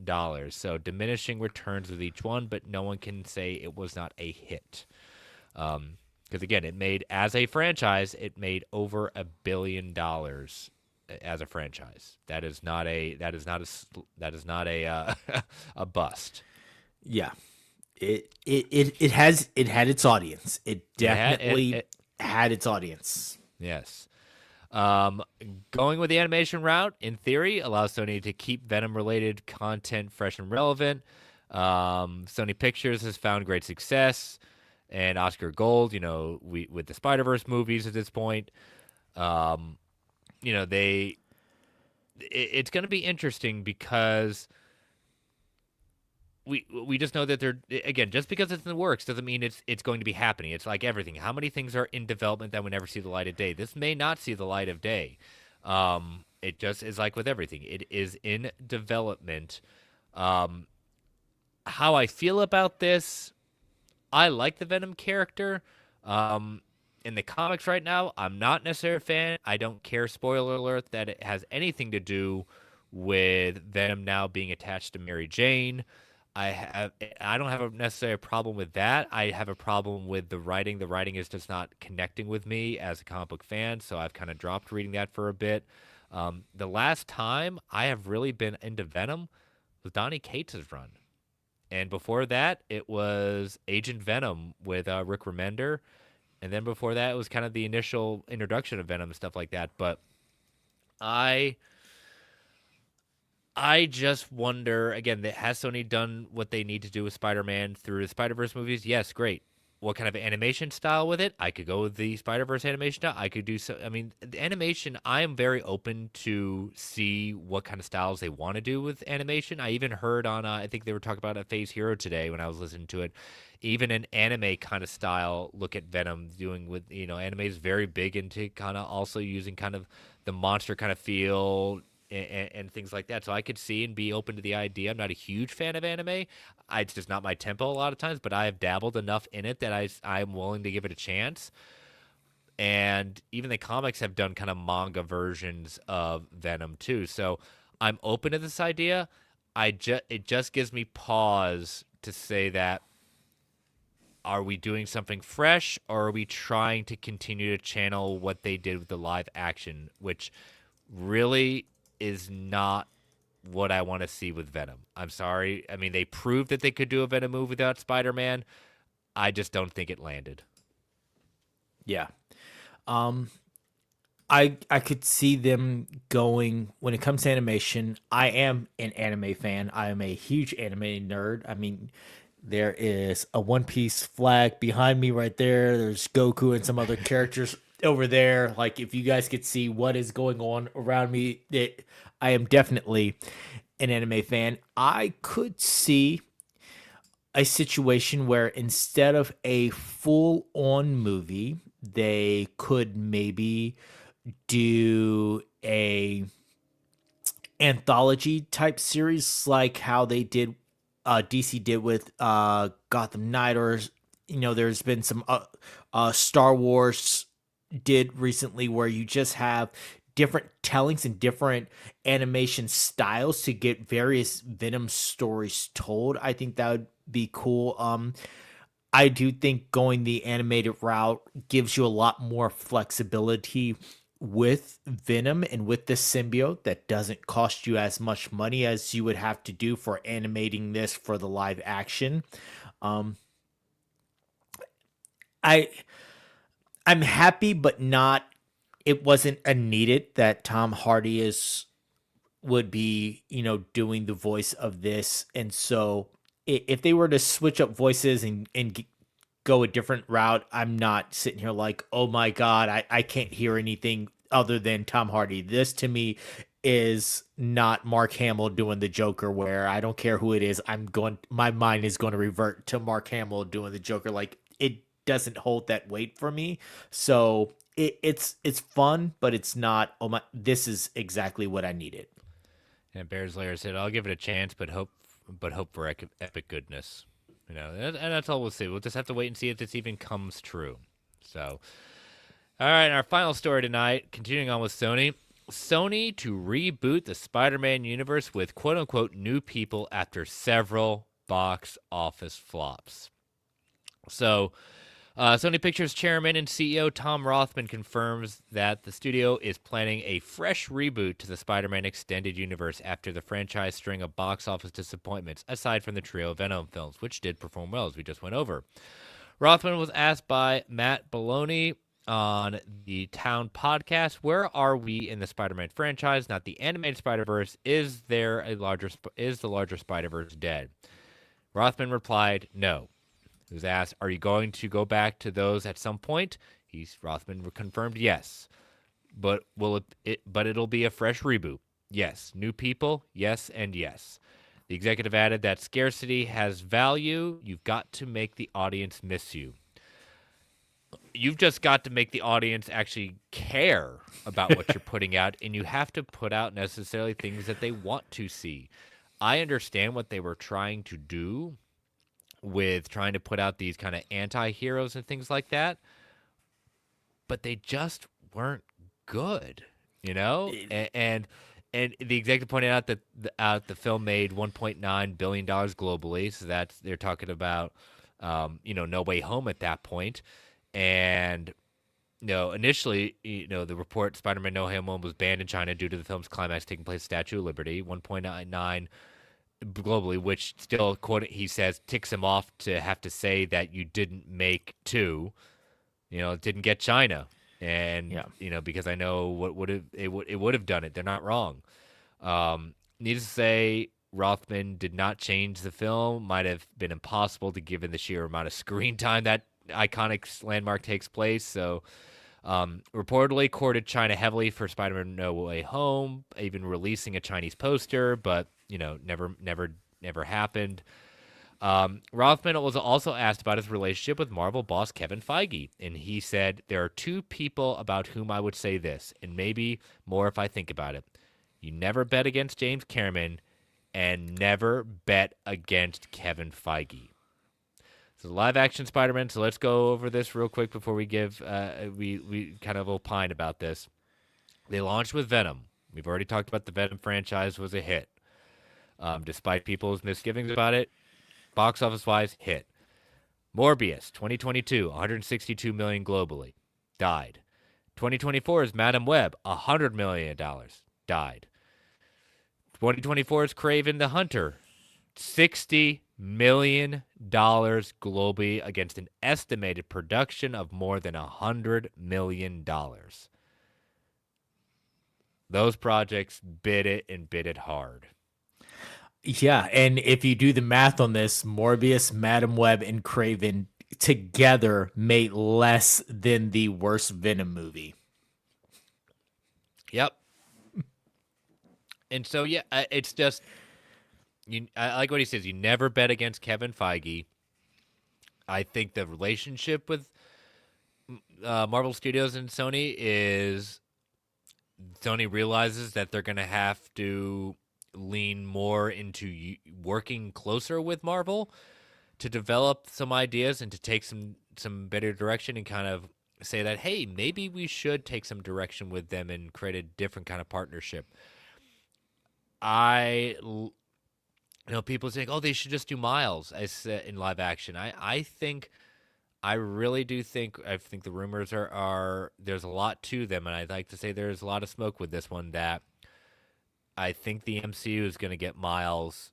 So diminishing returns with each one, but no one can say it was not a hit. Because again, it made, as a franchise, it made over $1 billion as a franchise. That is not a a bust. Yeah, it had its audience. It definitely had its audience. Yes. Going with the animation route, in theory, allows Sony to keep Venom-related content fresh and relevant. Sony Pictures has found great success and Oscar Gold, with the Spider-Verse movies at this point. It's going to be interesting because we just know that they're, again, just because it's in the works doesn't mean it's going to be happening. It's like everything. How many things are in development that will never see the light of day? This may not see the light of day. It just is like with everything. It is in development. How I feel about this, I like the Venom character. In the comics right now, I'm not necessarily a fan. I don't care, spoiler alert, that it has anything to do with Venom now being attached to Mary Jane. I don't have necessarily a problem with that. I have a problem with the writing. The writing is just not connecting with me as a comic book fan, so I've kind of dropped reading that for a bit. The last time I have really been into Venom was Donny Cates' run. And before that, it was Agent Venom with Rick Remender. And then before that, it was kind of the initial introduction of Venom and stuff like that. But I just wonder, again, has Sony done what they need to do with Spider-Man through the Spider-Verse movies? Yes, great. What kind of animation style with it? I could go with the Spider-Verse animation style. I could do so. I mean, the animation, I am very open to see what kind of styles they want to do with animation. I even heard on, I think they were talking about a Phase Hero today when I was listening to it, even an anime kind of style look at Venom doing with, anime is very big into kind of also using kind of the monster kind of feel and things like that. So I could see and be open to the idea. I'm not a huge fan of anime. It's just not my tempo a lot of times, but I have dabbled enough in it that I'm willing to give it a chance. And even the comics have done kind of manga versions of Venom too. So I'm open to this idea. It just gives me pause to say that, are we doing something fresh, or are we trying to continue to channel what they did with the live action, which really is not what I want to see with Venom. I'm sorry. I mean, they proved that they could do a Venom movie without Spider-Man. I just don't think it landed. Yeah. Um, I could see them going when it comes to animation. I am an anime fan. I am a huge anime nerd. I mean, there is a One Piece flag behind me right there. There's Goku and some other characters over there. Like if you guys could see what is going on around me, I am definitely an anime fan. I could see a situation where instead of a full on movie, they could maybe do a anthology type series like how they did DC did with Gotham Knight, or there's been some Star Wars did recently where you just have different tellings and different animation styles to get various Venom stories told. I think that would be cool. I do think going the animated route gives you a lot more flexibility with Venom and with the symbiote that doesn't cost you as much money as you would have to do for animating this for the live action. Um, I I'm happy, but not. It wasn't a needed that Tom Hardy is would be doing the voice of this, and so if they were to switch up voices and go a different route, I'm not sitting here like, oh my God, I can't hear anything other than Tom Hardy. This to me is not Mark Hamill doing the Joker where I don't care who it is. My mind is going to revert to Mark Hamill doing the Joker. Like it doesn't hold that weight for me. So it's fun, but it's not, oh my, this is exactly what I needed. And Bears Lair said, "I'll give it a chance, but hope for epic goodness." And that's all we'll see. We'll just have to wait and see if this even comes true. So, all right, our final story tonight, continuing on with Sony. Sony to reboot the Spider-Man universe with quote-unquote new people after several box office flops. So, Sony Pictures chairman and CEO Tom Rothman confirms that the studio is planning a fresh reboot to the Spider-Man extended universe after the franchise string of box office disappointments, aside from the trio of Venom films, which did perform well, as we just went over. Rothman was asked by Matt Belloni on the Town podcast, "Where are we in the Spider-Man franchise? Not the animated Spider-Verse. Is the larger Spider-Verse dead?" Rothman replied, "No." He was asked, "Are you going to go back to those at some point?" Rothman confirmed, "Yes." But it'll be a fresh reboot. Yes. New people? Yes and yes. The executive added that scarcity has value. You've got to make the audience miss you. You've just got to make the audience actually care about what you're putting out, and you have to put out necessarily things that they want to see. I understand what they were trying to do with trying to put out these kind of anti-heroes and things like that, but they just weren't good, and the executive pointed out that the film made $1.9 billion globally, so they're talking about No Way Home at that point. And initially, the report Spider-Man No Way Home was banned in China due to the film's climax taking place at Statue of Liberty, 1.99 globally, which still, he says, ticks him off to have to say that you didn't make two. It didn't get China, and because I know what it would have done it. They're not wrong. Needless to say, Rothman did not change the film. Might have been impossible to given the sheer amount of screen time that iconic landmark takes place. So, reportedly courted China heavily for Spider-Man No Way Home, even releasing a Chinese poster, but never happened. Rothman was also asked about his relationship with Marvel boss Kevin Feige, and he said, "There are two people about whom I would say this, and maybe more if I think about it. You never bet against James Cameron, and never bet against Kevin Feige." So live action Spider-Man. So let's go over this real quick before we give we kind of opine about this. They launched with Venom. We've already talked about the Venom franchise was a hit. Despite people's misgivings about it, box office wise, hit. Morbius 2022, 162 million globally, died. 2024's Madam Web, $100 million, died. 2024's Kraven the Hunter, $60 million globally against an estimated production of more than $100 million. Those projects bid it and bid it hard. Yeah, and if you do the math on this, Morbius, Madam Web, and Craven together made less than the worst Venom movie. Yep. And so, yeah, it's just, I like what he says. You never bet against Kevin Feige. I think the relationship with Marvel Studios and Sony is Sony realizes that they're going to have to lean more into working closer with Marvel to develop some ideas and to take some better direction and kind of say that, hey, maybe we should take some direction with them and create a different kind of partnership. People saying, oh, they should just do Miles as in live action. I really do think, I think the rumors are there's a lot to them, and I'd like to say there's a lot of smoke with this one, that I think the MCU is going to get Miles.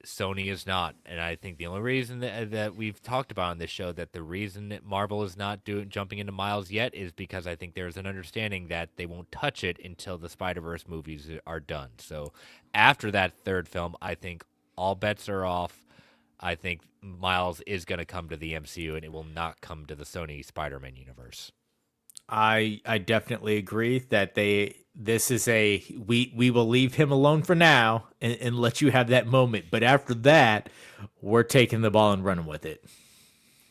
Sony is not. And I think the only reason that we've talked about on this show, that the reason that Marvel is not jumping into Miles yet, is because I think there's an understanding that they won't touch it until the Spider-Verse movies are done. So after that third film, I think all bets are off. I think Miles is going to come to the MCU, and it will not come to the Sony Spider-Man universe. I definitely agree that this is we will leave him alone for now and let you have that moment, but after that, we're taking the ball and running with it.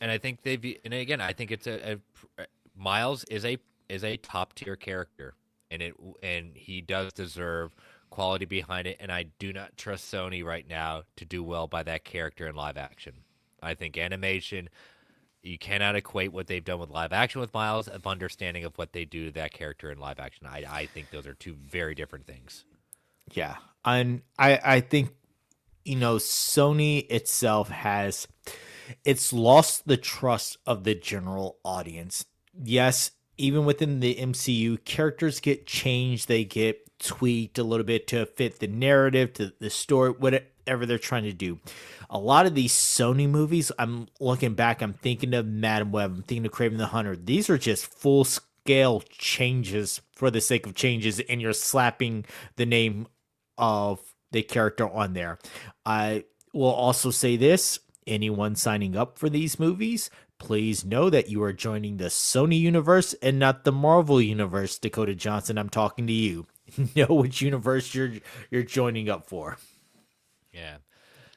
And I think I think it's Miles is a top tier character, and he does deserve quality behind it, and I do not trust Sony right now to do well by that character in live action. I think animation, you cannot equate what they've done with live action with Miles of understanding of what they do to that character in live action. I think those are two very different things. Yeah. And I think, Sony itself it's lost the trust of the general audience. Yes, even within the MCU, characters get changed, they get tweaked a little bit to fit the narrative, to the story, whatever they're trying to do. A lot of these Sony movies, I'm looking back, I'm thinking of Madam Web, I'm thinking of Kraven the Hunter. These are just full scale changes for the sake of changes, and you're slapping the name of the character on there. I will also say this: anyone signing up for these movies, please know that you are joining the Sony universe and not the Marvel universe. Dakota Johnson, I'm talking to you. Know which universe you're joining up for. Yeah.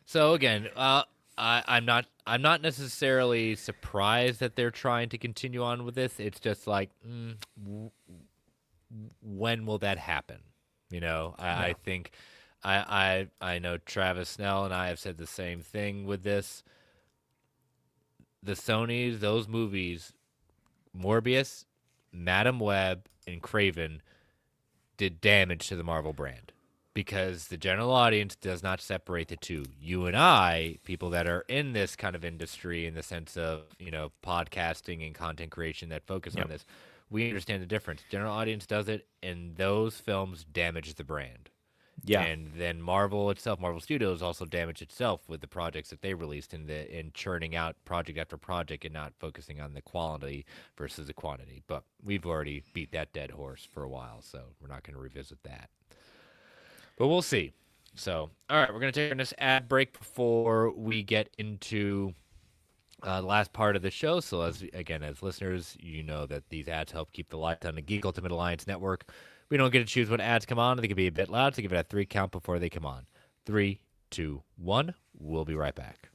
So again, I'm not necessarily surprised that they're trying to continue on with this. It's just like, when will that happen? I think I know Travis Snell and I have said the same thing with this. The Sonys, those movies, Morbius, Madam Web, and Kraven, did damage to the Marvel brand, because the general audience does not separate the two. You and I, people that are in this kind of industry in the sense of, podcasting and content creation that focus on this, we understand the difference. General audience does it, and those films damage the brand. Yeah. And then Marvel Studios also damaged itself with the projects that they released in churning out project after project and not focusing on the quality versus the quantity. But we've already beat that dead horse for a while, so we're not going to revisit that. But we'll see. So, all right, we're going to take this ad break before we get into the last part of the show. So, as listeners, you know that these ads help keep the lights on the Geek Ultimate Alliance Network. We don't get to choose what ads come on. They can be a bit loud, so give it a 3 count before they come on. 3, 2, 1. We'll be right back.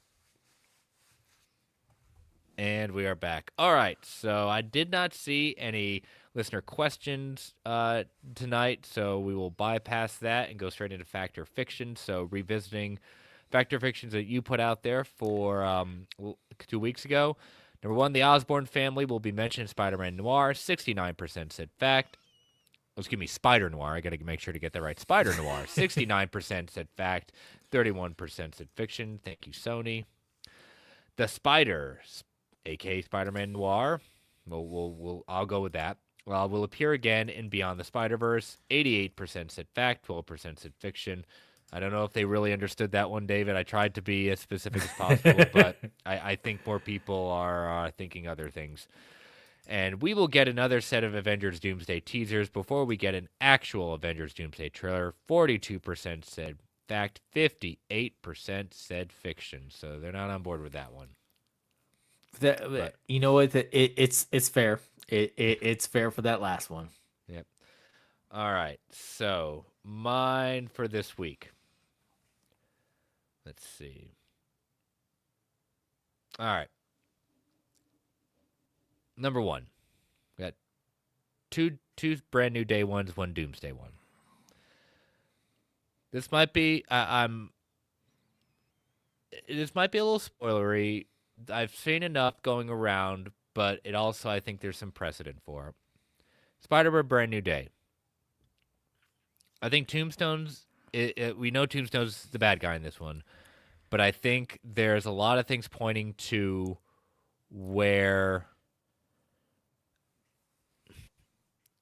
And we are back. All right, so I did not see any listener questions tonight, so we will bypass that and go straight into Fact or Fiction. So revisiting Fact or Fictions that you put out there for 2 weeks ago. Number 1, the Osborn family will be mentioned in Spider-Man Noir. 69% said fact. Excuse me, Spider Noir. I got to make sure to get that right. Spider Noir. 69% said fact. 31% said fiction. Thank you, Sony. The Spider, a.k.a. Spider-Man Noir. I'll go with that. will appear again in Beyond the Spider-Verse. 88% said fact, 12% said fiction. I don't know if they really understood that one, David. I tried to be as specific as possible, but I think more people are thinking other things. And we will get another set of Avengers Doomsday teasers before we get an actual Avengers Doomsday trailer. 42% said fact, 58% said fiction. So they're not on board with that one. But You know what? It's fair. It's fair for that last one. yep. All right. So mine for this week. Let's see. All right. Number one. We got two brand new day ones, one Doomsday one. This might be this might be a little spoilery. I've seen enough going around, but it also I think there's some precedent for it. Spider-Man Brand New Day. I think Tombstone's we know Tombstone's the bad guy in this one, but I think there's a lot of things pointing to where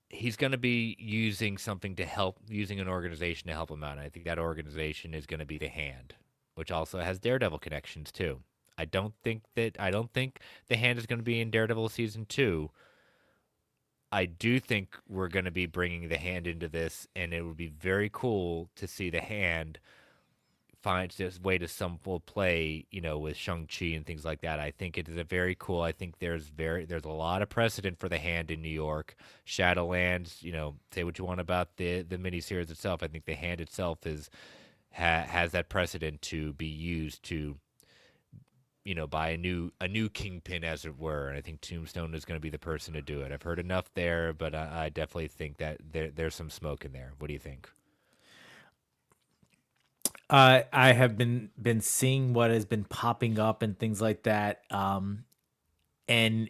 he's going to be using something to help, using an organization to help him out. And I think that organization is going to be the Hand, which also has Daredevil connections too. I don't think the Hand is going to be in Daredevil season 2. I do think we're going to be bringing the Hand into this, and it would be very cool to see the Hand find this way to some full play, with Shang-Chi and things like that. I think it is a very cool. I think there's a lot of precedent for the Hand in New York. Shadowlands, say what you want about the miniseries itself. I think the Hand itself has that precedent to be used to, by a new kingpin, as it were. And I think Tombstone is going to be the person to do it. I've heard enough there, but I definitely think that there's some smoke in there. What do you think? I have been seeing what has been popping up and things like that, and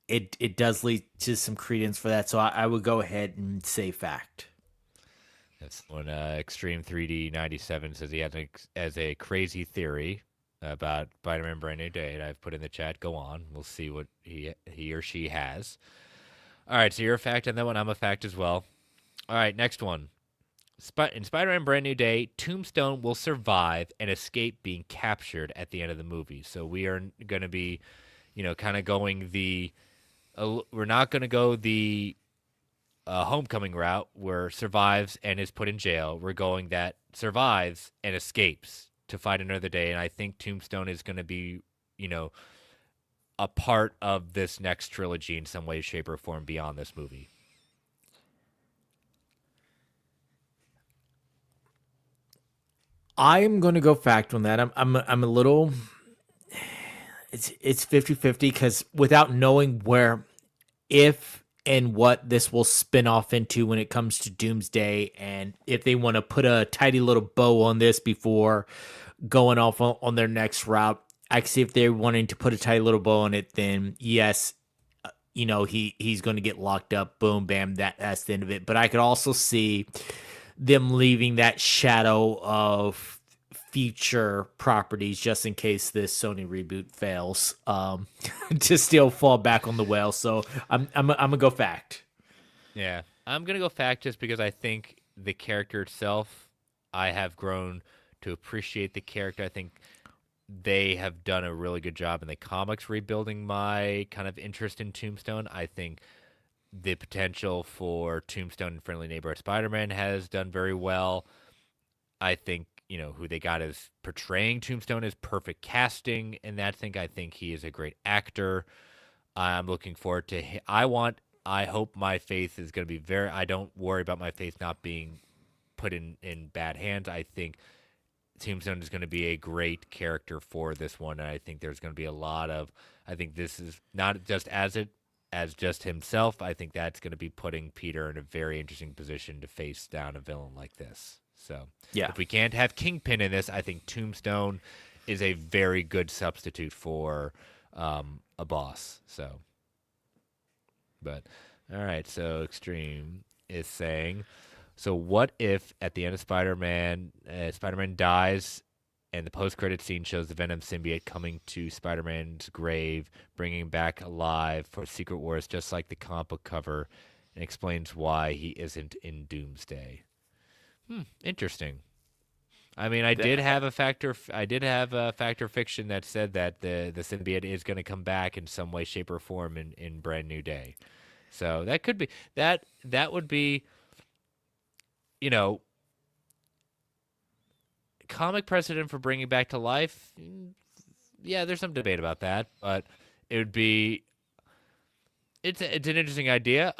it does lead to some credence for that. So I would go ahead and say fact. That's when Extreme 3D 97 says he has a crazy theory about Spider-Man Brand New Day. I've put in the chat. Go on. We'll see what he or she has. All right, so you're a fact on that one. I'm a fact as well. All right, next one. In Spider-Man Brand New Day, Tombstone will survive and escape being captured at the end of the movie. So we are going to be, kind of going the we're not going to go the homecoming route where survives and is put in jail. We're going that survives and escapes to fight another day. And I think Tombstone is going to be, a part of this next trilogy in some way, shape, or form beyond this movie. I am going to go fact on that. I'm a little. It's 50-50 because without knowing where, if and what this will spin off into when it comes to Doomsday, and if they want to put a tidy little bow on this before going off on their next route, I can see if they're wanting to put a tidy little bow on it, then yes, he's going to get locked up. Boom, bam, that's the end of it. But I could also see them leaving that shadow of future properties just in case this Sony reboot fails, to still fall back on the well. So I'm gonna go fact. Yeah, I'm gonna go fact just because I think the character itself, I have grown to appreciate the character. I think they have done a really good job in the comics rebuilding my kind of interest in Tombstone. I think the potential for Tombstone and Friendly Neighborhood Spider-Man has done very well. I think, who they got as portraying Tombstone is perfect casting in that thing. I think he is a great actor. I'm looking forward to I hope my faith is going to be I don't worry about my faith not being put in bad hands. I think Tombstone is going to be a great character for this one. And I think there's going to be I think this is not just as just himself. I think that's going to be putting Peter in a very interesting position to face down a villain like this. So yeah, if we can't have Kingpin in this, I think Tombstone is a very good substitute for a boss. So, but all right. So Extreme is saying, so what if at the end of Spider-Man, Spider-Man dies, and the post-credit scene shows the Venom symbiote coming to Spider-Man's grave, bringing him back alive for Secret Wars, just like the comic book cover, and explains why he isn't in Doomsday. Interesting. I mean, I did have a factor fiction that said that the symbiote is going to come back in some way, shape, or form in Brand New Day. So that could be that would be, you know, comic precedent for bringing back to life. Yeah, there's some debate about that, but it would be it's an interesting idea.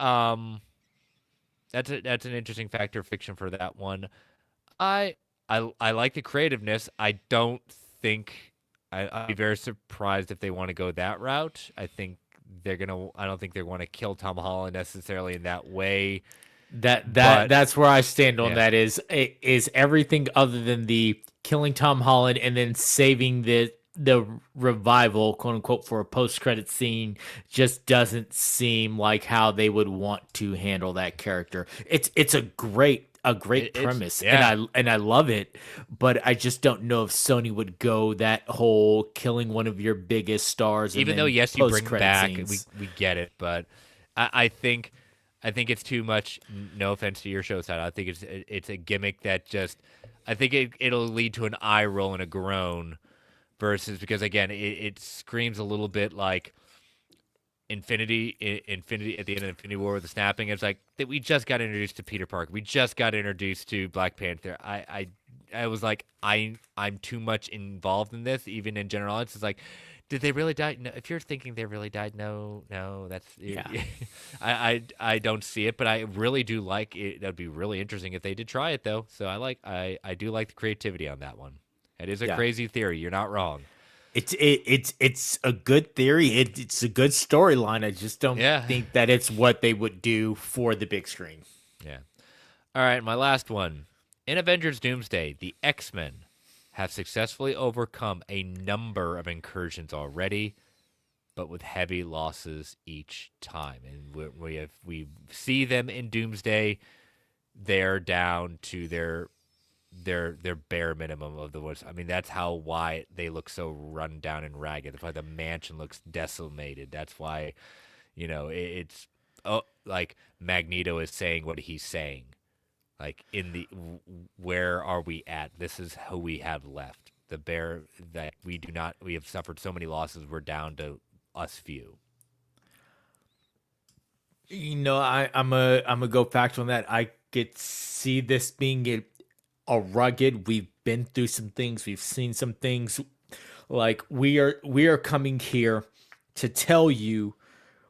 That's an interesting factor fiction for that one. I I like the creativeness. I don't think I'd be very surprised if they want to go that route. I don't think they want to kill Tom Holland necessarily in that way. But That's where I stand on yeah, that is everything other than the killing Tom Holland and then saving the revival, quote unquote, for a post credit scene just doesn't seem like how they would want to handle that character. It's a great it's premise yeah. and I love it, but I just don't know if Sony would go that whole killing one of your biggest stars and Even though then yes, you post bring credit back, scenes. we get it, but I think it's too much. No offense to your show side, I think it's a gimmick that just I think it'll lead to an eye roll and a groan versus because again it screams a little bit like Infinity at the end of Infinity War with the snapping. It's like that we just got introduced to Peter Parker. We just got introduced to Black Panther. I was like I'm too much involved in this, even in general. It's like, did they really die? No, if you're thinking they really died, no, that's Yeah. I don't see it, but I really do like it. That'd be really interesting if they did try it though. So I do like the creativity on that one. It is a Yeah. crazy theory. You're not wrong. It's a good theory. It's a good storyline. I just don't Yeah. think that it's what they would do for the big screen. Yeah. All right, my last one. In Avengers Doomsday, the X-Men have successfully overcome a number of incursions already, but with heavy losses each time. And we see them in Doomsday, they're down to their bare minimum of the woods. I mean, that's why they look so run down and ragged. That's why the mansion looks decimated. That's why, it's like Magneto is saying what he's saying. Like where are we at? This is who we have left. The bear that we have suffered so many losses. We're down to us few. I'm a go factual on that. I could see this being a rugged. We've been through some things. We've seen some things. Like we are coming here to tell you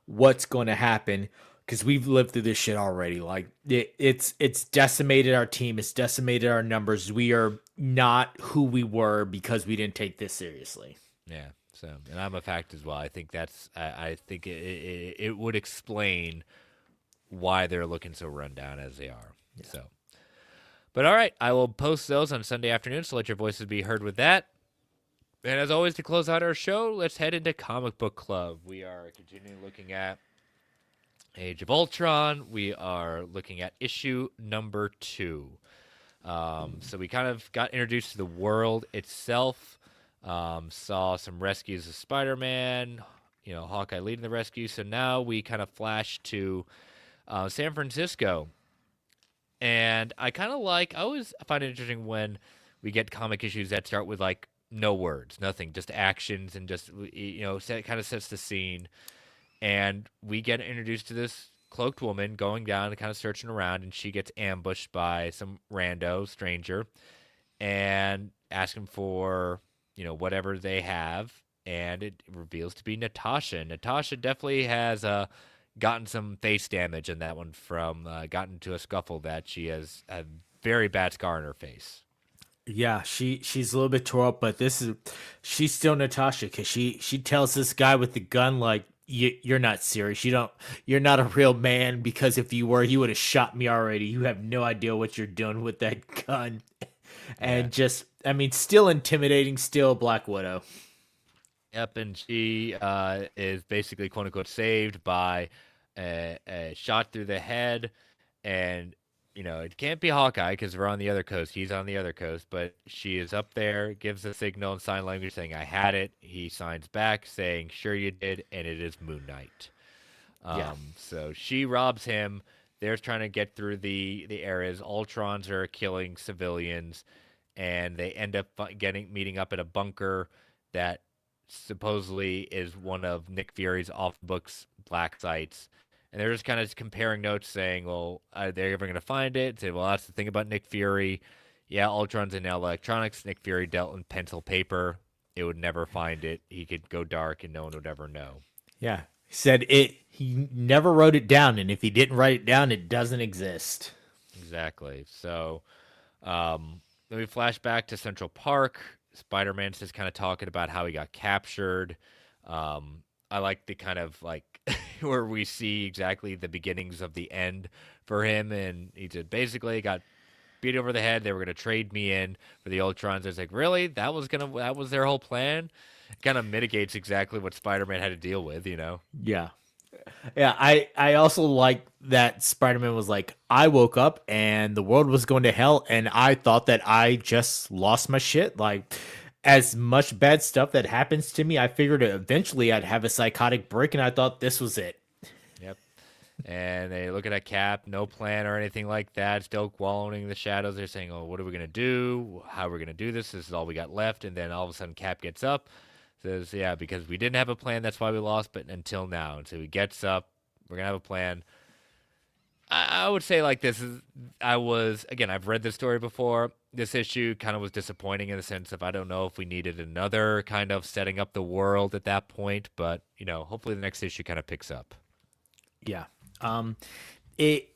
what's going to happen because we've lived through this shit already. Like it's decimated our team. It's decimated our numbers. We are not who we were because we didn't take this seriously. Yeah. So, and I'm a fact as well. I think I think it would explain why they're looking so run down as they are. Yeah. So, but all right, I will post those on Sunday afternoon, so let your voices be heard with that. And as always, to close out our show, let's head into Comic Book Club. We are continuing looking at Age of Ultron. We are looking at issue number 2. So we kind of got introduced to the world itself. Saw some rescues of Spider-Man, Hawkeye leading the rescue. So now we kind of flash to San Francisco. And I always find it interesting when we get comic issues that start with like no words, nothing, just actions and just, it kind of sets the scene. And we get introduced to this cloaked woman going down and kind of searching around, and she gets ambushed by some rando stranger and asking for, whatever they have. And it reveals to be Natasha. Natasha definitely has gotten some face damage in that one from gotten into a scuffle that she has a very bad scar on her face. Yeah, she's a little bit tore up, but she's still Natasha because she tells this guy with the gun like you're not serious. You're not a real man because if you were, you would have shot me already. You have no idea what you're doing with that gun, and still intimidating, still Black Widow. Yep, and she is basically quote unquote saved by a shot through the head, and it can't be Hawkeye because we're on the other coast. He's on the other coast, but she is up there, gives a signal in sign language saying, "I had it." He signs back saying, "Sure you did," and it is Moon Knight. Yeah. So she robs him. They're trying to get through the areas. Ultrons are killing civilians, and they end up meeting up at a bunker that supposedly is one of Nick Fury's off books black sites. And they're just kind of comparing notes, saying, "Well, are they ever going to find it?" Say, "Well, that's the thing about Nick Fury. Yeah, Ultron's in now electronics. Nick Fury dealt in pencil paper. It would never find it. He could go dark, and no one would ever know." Yeah. He said it. He never wrote it down, and if he didn't write it down, it doesn't exist. Exactly. So then we flash back to Central Park. Spider-Man's just kind of talking about how he got captured. I like the kind of like where we see exactly the beginnings of the end for him, and he said basically got beat over the head. They were gonna trade me in for the Ultrons. It's like, really? That was their whole plan? It kind of mitigates exactly what Spider-Man had to deal with, you know? Yeah. Yeah, I also like that Spider-Man was like, I woke up and the world was going to hell, and I thought that I just lost my shit. Like, as much bad stuff that happens to me, I figured eventually I'd have a psychotic break, and I thought this was it. Yep. And they look at Cap, no plan or anything like that, still wallowing in the shadows. They're saying, "Oh, what are we gonna do? How are we gonna do this? This is all we got left." And then all of a sudden, Cap gets up, says, "Yeah, because we didn't have a plan, that's why we lost. But until now." And so he gets up. We're gonna have a plan. I would say like this is. I've read this story before. This issue kind of was disappointing in the sense of I don't know if we needed another kind of setting up the world at that point, but hopefully the next issue kind of picks up. Yeah. It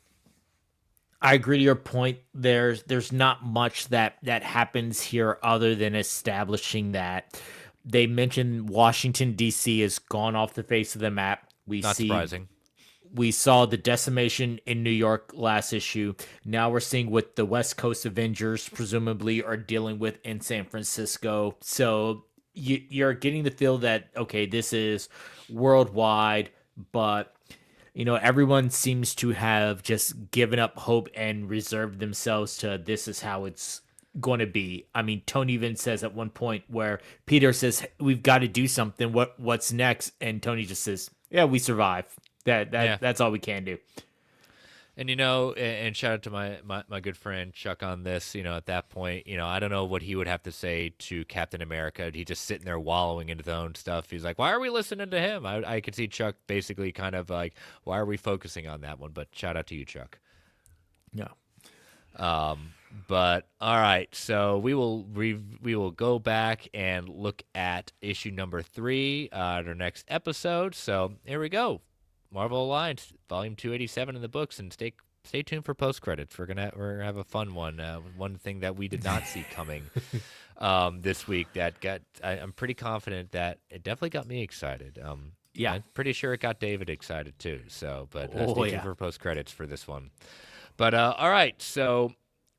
I agree to your point. There's not much that happens here other than establishing that they mentioned Washington D.C. is gone off the face of the map. Not surprising. We saw the decimation in New York last issue. Now we're seeing what the West Coast Avengers presumably are dealing with in San Francisco. So you're getting the feel that, okay, this is worldwide, but everyone seems to have just given up hope and reserved themselves to this is how it's going to be. I mean, Tony even says at one point where Peter says, we've got to do something. What's next? And Tony just says, yeah, we survive. That's all we can do. And and shout out to my good friend Chuck on this. At that point, I don't know what he would have to say to Captain America. He's just sitting there wallowing into his own stuff. He's like, "Why are we listening to him?" I could see Chuck basically kind of like, "Why are we focusing on that one?" But shout out to you, Chuck. Yeah. But all right, so we will go back and look at issue number 3 at our next episode. So here we go. Marvel Alliance, volume 287 in the books, and stay tuned for post credits. We're gonna have a fun one. One thing that we did not see coming this week I'm pretty confident that it definitely got me excited. Yeah, I'm pretty sure it got David excited too. So, but stay tuned for post credits for this one. But all right, so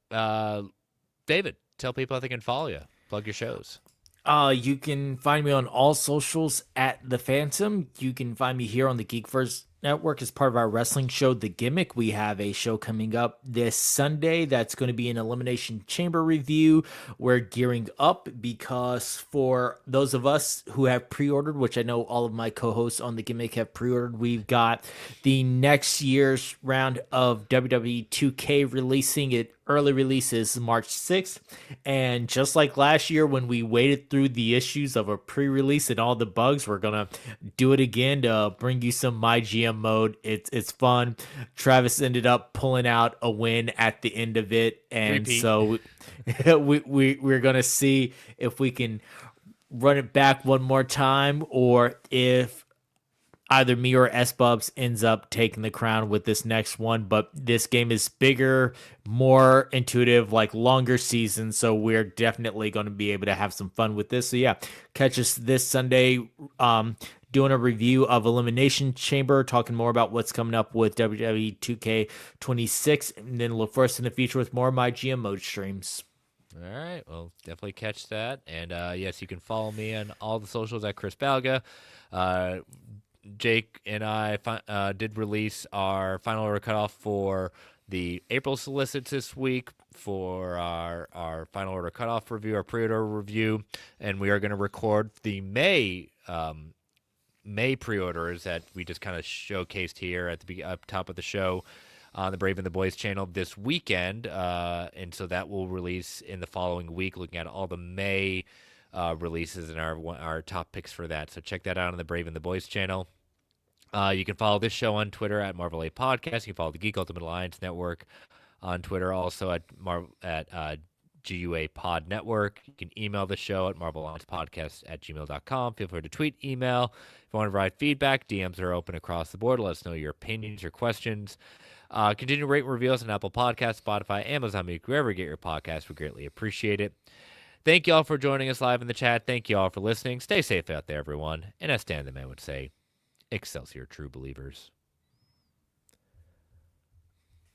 David, tell people how they can follow you. Plug your shows. You can find me on all socials at The Phantom. You can find me here on the GeekVerse Network as part of our wrestling show, The Gimmick. We have a show coming up this Sunday that's going to be an Elimination Chamber review. We're gearing up because for those of us who have pre-ordered, which I know all of my co-hosts on The Gimmick have pre-ordered, we've got the next year's round of WWE 2K releasing it. Early release is March 6th. And just like last year when we waited through the issues of a pre-release and all the bugs, we're going to do it again to bring you some MyGM mode. It's fun. Travis ended up pulling out a win at the end of it. And Repeat. So we're going to see if we can run it back one more time or if either me or S-Bubs ends up taking the crown with this next one. But this game is bigger, more intuitive, like longer season. So we're definitely going to be able to have some fun with this. So yeah, catch us this Sunday doing a review of Elimination Chamber, talking more about what's coming up with WWE 2K26. And then look for us in the future with more of my GM mode streams. All right, well, definitely catch that. And yes, you can follow me on all the socials at Chris Balga. Jake and I did release our final order cutoff for the April solicits this week for our final order cutoff review, our pre-order review, and we are going to record the May May pre-orders that we just kind of showcased here at the up top of the show on the Brave and the Boys channel this weekend, and so that will release in the following week, looking at all the May releases and our top picks for that. So check that out on the Brave and the Boys channel. You can follow this show on Twitter at Marvel 8 Podcast. You can follow the Geek Ultimate Alliance Network on Twitter, also at GUA Pod Network. You can email the show at marvelalliancepodcast@gmail.com. Feel free to tweet, email. If you want to provide feedback, DMs are open across the board. Let us know your opinions, your questions. Continue to rate and review us on Apple Podcasts, Spotify, Amazon Music, wherever you get your podcasts. We greatly appreciate it. Thank you all for joining us live in the chat. Thank you all for listening. Stay safe out there, everyone. And as Stan the Man would say, Excelsior, true believers.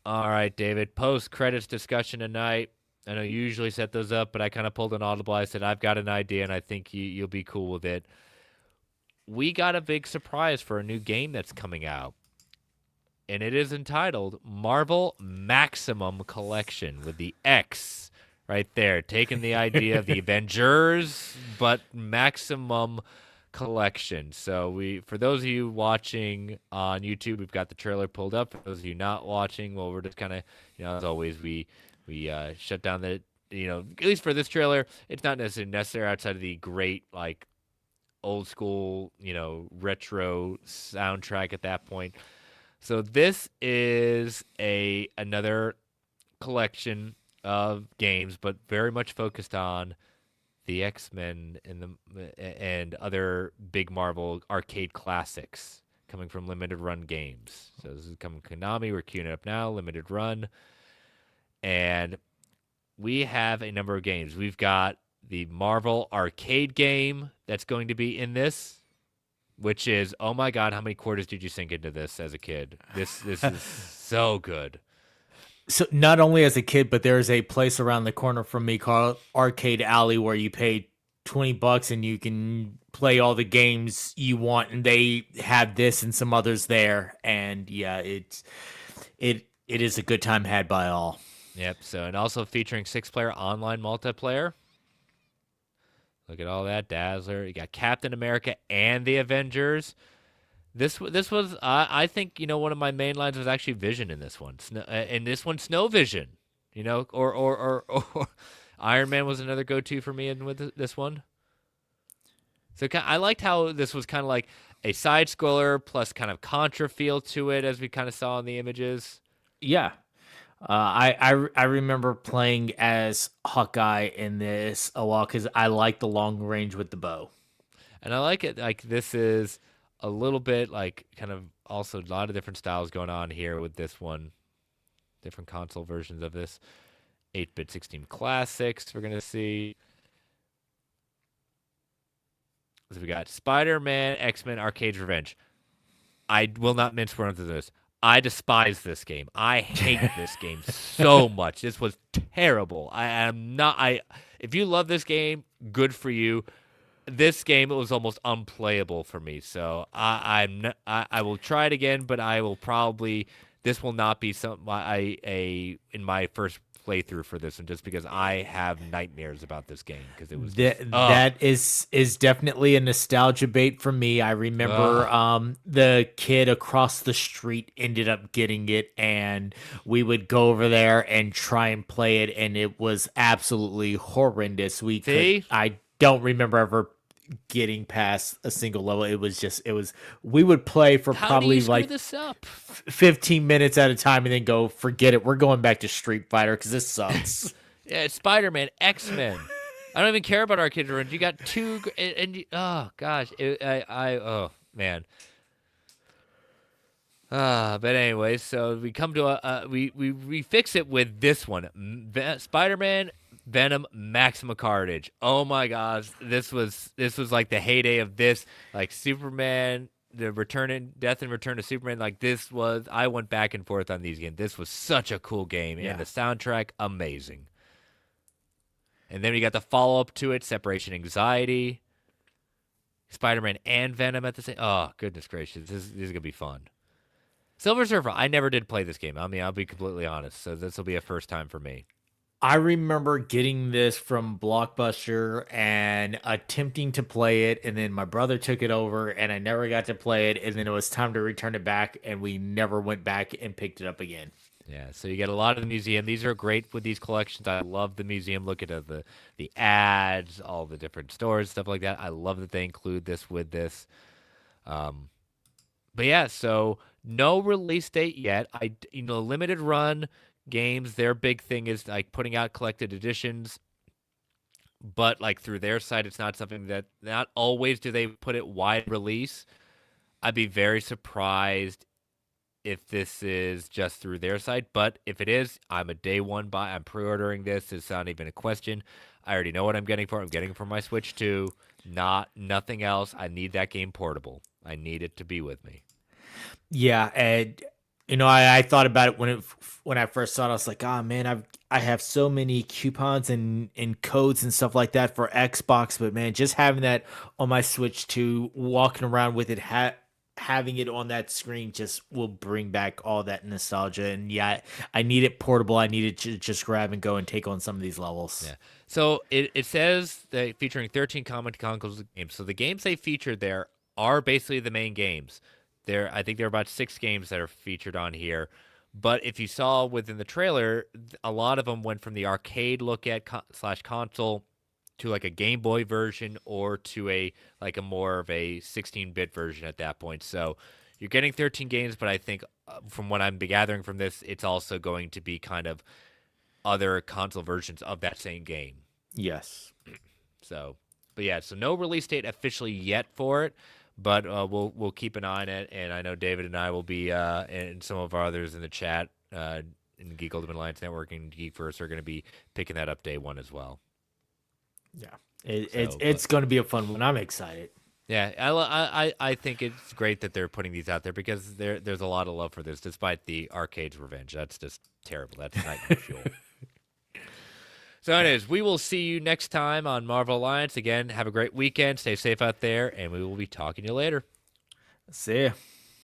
All right, David, post-credits discussion tonight. I know you usually set those up, but I kind of pulled an audible. I said, I've got an idea, and I think you'll be cool with it. We got a big surprise for a new game that's coming out, and it is entitled Marvel Maximum Collection with the X right there, taking the idea of the Avengers, but Maximum Collection. So for those of you watching on YouTube, we've got the trailer pulled up. For those of you not watching, well, we're just kind of, as always, we shut down the, at least for this trailer, it's not necessary outside of the great, like, old school, retro soundtrack at that point. So this is another collection of games, but very much focused on the X-Men and other big Marvel arcade classics coming from limited run games. So this is coming from Konami. We're queuing it up now, limited run. And we have a number of games. We've got the Marvel arcade game that's going to be in this, which is, oh my God, how many quarters did you sink into this as a kid? This is so good. So not only as a kid, but there's a place around the corner from me called Arcade Alley where you pay $20 and you can play all the games you want, and they have this and some others there. And yeah, it is a good time had by all. Yep. So, and also featuring 6-player online multiplayer. Look at all that Dazzler. You got Captain America and the Avengers. This was I think one of my main lines was actually Vision in this one. In this one, Snow Vision, or Iron Man was another go-to for me in with this one. So I liked how this was kind of like a side scroller plus kind of Contra feel to it, as we kind of saw in the images. Yeah. I remember playing as Hawkeye in this a while because I like the long range with the bow. And I like it. Like, this is a little bit like kind of also a lot of different styles going on here with this one. Different console versions of this. 8-bit 16 classics we're going to see. So we got Spider-Man, X-Men, Arcade Revenge. I will not mince words with this. I despise this game. I hate this game so much. This was terrible. If you love this game, good for you. This game, it was almost unplayable for me. So I will try it again, but I will probably, this will not be in my first playthrough for this one, just because I have nightmares about this game because it was that is definitely a nostalgia bait for me. I remember the kid across the street ended up getting it, and we would go over there and try and play it, and it was absolutely horrendous. I don't remember ever getting past a single level. We would play for probably like this up? 15 minutes at a time and then go, forget it, we're going back to Street Fighter because this sucks. Yeah, it's Spider-Man, X-Men. I don't even care about Arcade Revenge. You got two, oh gosh, oh man. But anyway, so we come to we fix it with this one, Spider-Man, Venom, Maximum Carnage. Oh my gosh, this was like the heyday of this, like Superman, the Death and Return of Superman. Like, this was, I went back and forth on these games. This was such a cool game, and the soundtrack amazing. And then we got the follow up to it, Separation Anxiety, Spider-Man and Venom at the same. Oh goodness gracious, this is gonna be fun. Silver Surfer, I never did play this game. I mean, I'll be completely honest. So this will be a first time for me. I remember getting this from Blockbuster and attempting to play it, and then my brother took it over, and I never got to play it, and then it was time to return it back, and we never went back and picked it up again. Yeah, so you get a lot of the museum. These are great with these collections. I love the museum. Looking at the ads, all the different stores, stuff like that. I love that they include this with this. Um, but yeah, so no release date yet. Limited run games. Their big thing is like putting out collected editions, but like through their site, it's not something that not always do they put it wide release. I'd be very surprised if this is just through their site, but if it is, I'm a day one buy. I'm pre-ordering this. It's not even a question. I already know what I'm getting for it. I'm getting it for my Switch 2. Nothing else. I need that game portable. I need it to be with me. Yeah, and I thought about it when I first saw it. I was like, oh man, I have so many coupons and codes and stuff like that for Xbox, but man, just having that on my Switch 2, walking around with it, having it on that screen just will bring back all that nostalgia. And yeah, I need it portable. I need it to just grab and go and take on some of these levels. Yeah. So it says that featuring 13 common consoles games. So the games they featured there are basically the main games. I think there are about 6 games that are featured on here. But if you saw within the trailer, a lot of them went from the arcade look at slash console to like a Game Boy version or to a more of a 16-bit version at that point. So you're getting 13 games, but I think from what I'm gathering from this, it's also going to be kind of other console versions of that same game. Yes. So, but yeah, so no release date officially yet for it, but we'll keep an eye on it. And I know David and I will be, and some of our others in the chat in the Geek Ultimate Alliance Network and GeekVerse are going to be picking that up day one as well. Yeah, it's going to be a fun one. I'm excited. Yeah, I think it's great that they're putting these out there because there's a lot of love for this, despite the arcade's revenge. That's just terrible. That's nightmare fuel. So anyways, we will see you next time on Marvel Alliance. Again, have a great weekend. Stay safe out there, and we will be talking to you later. See ya.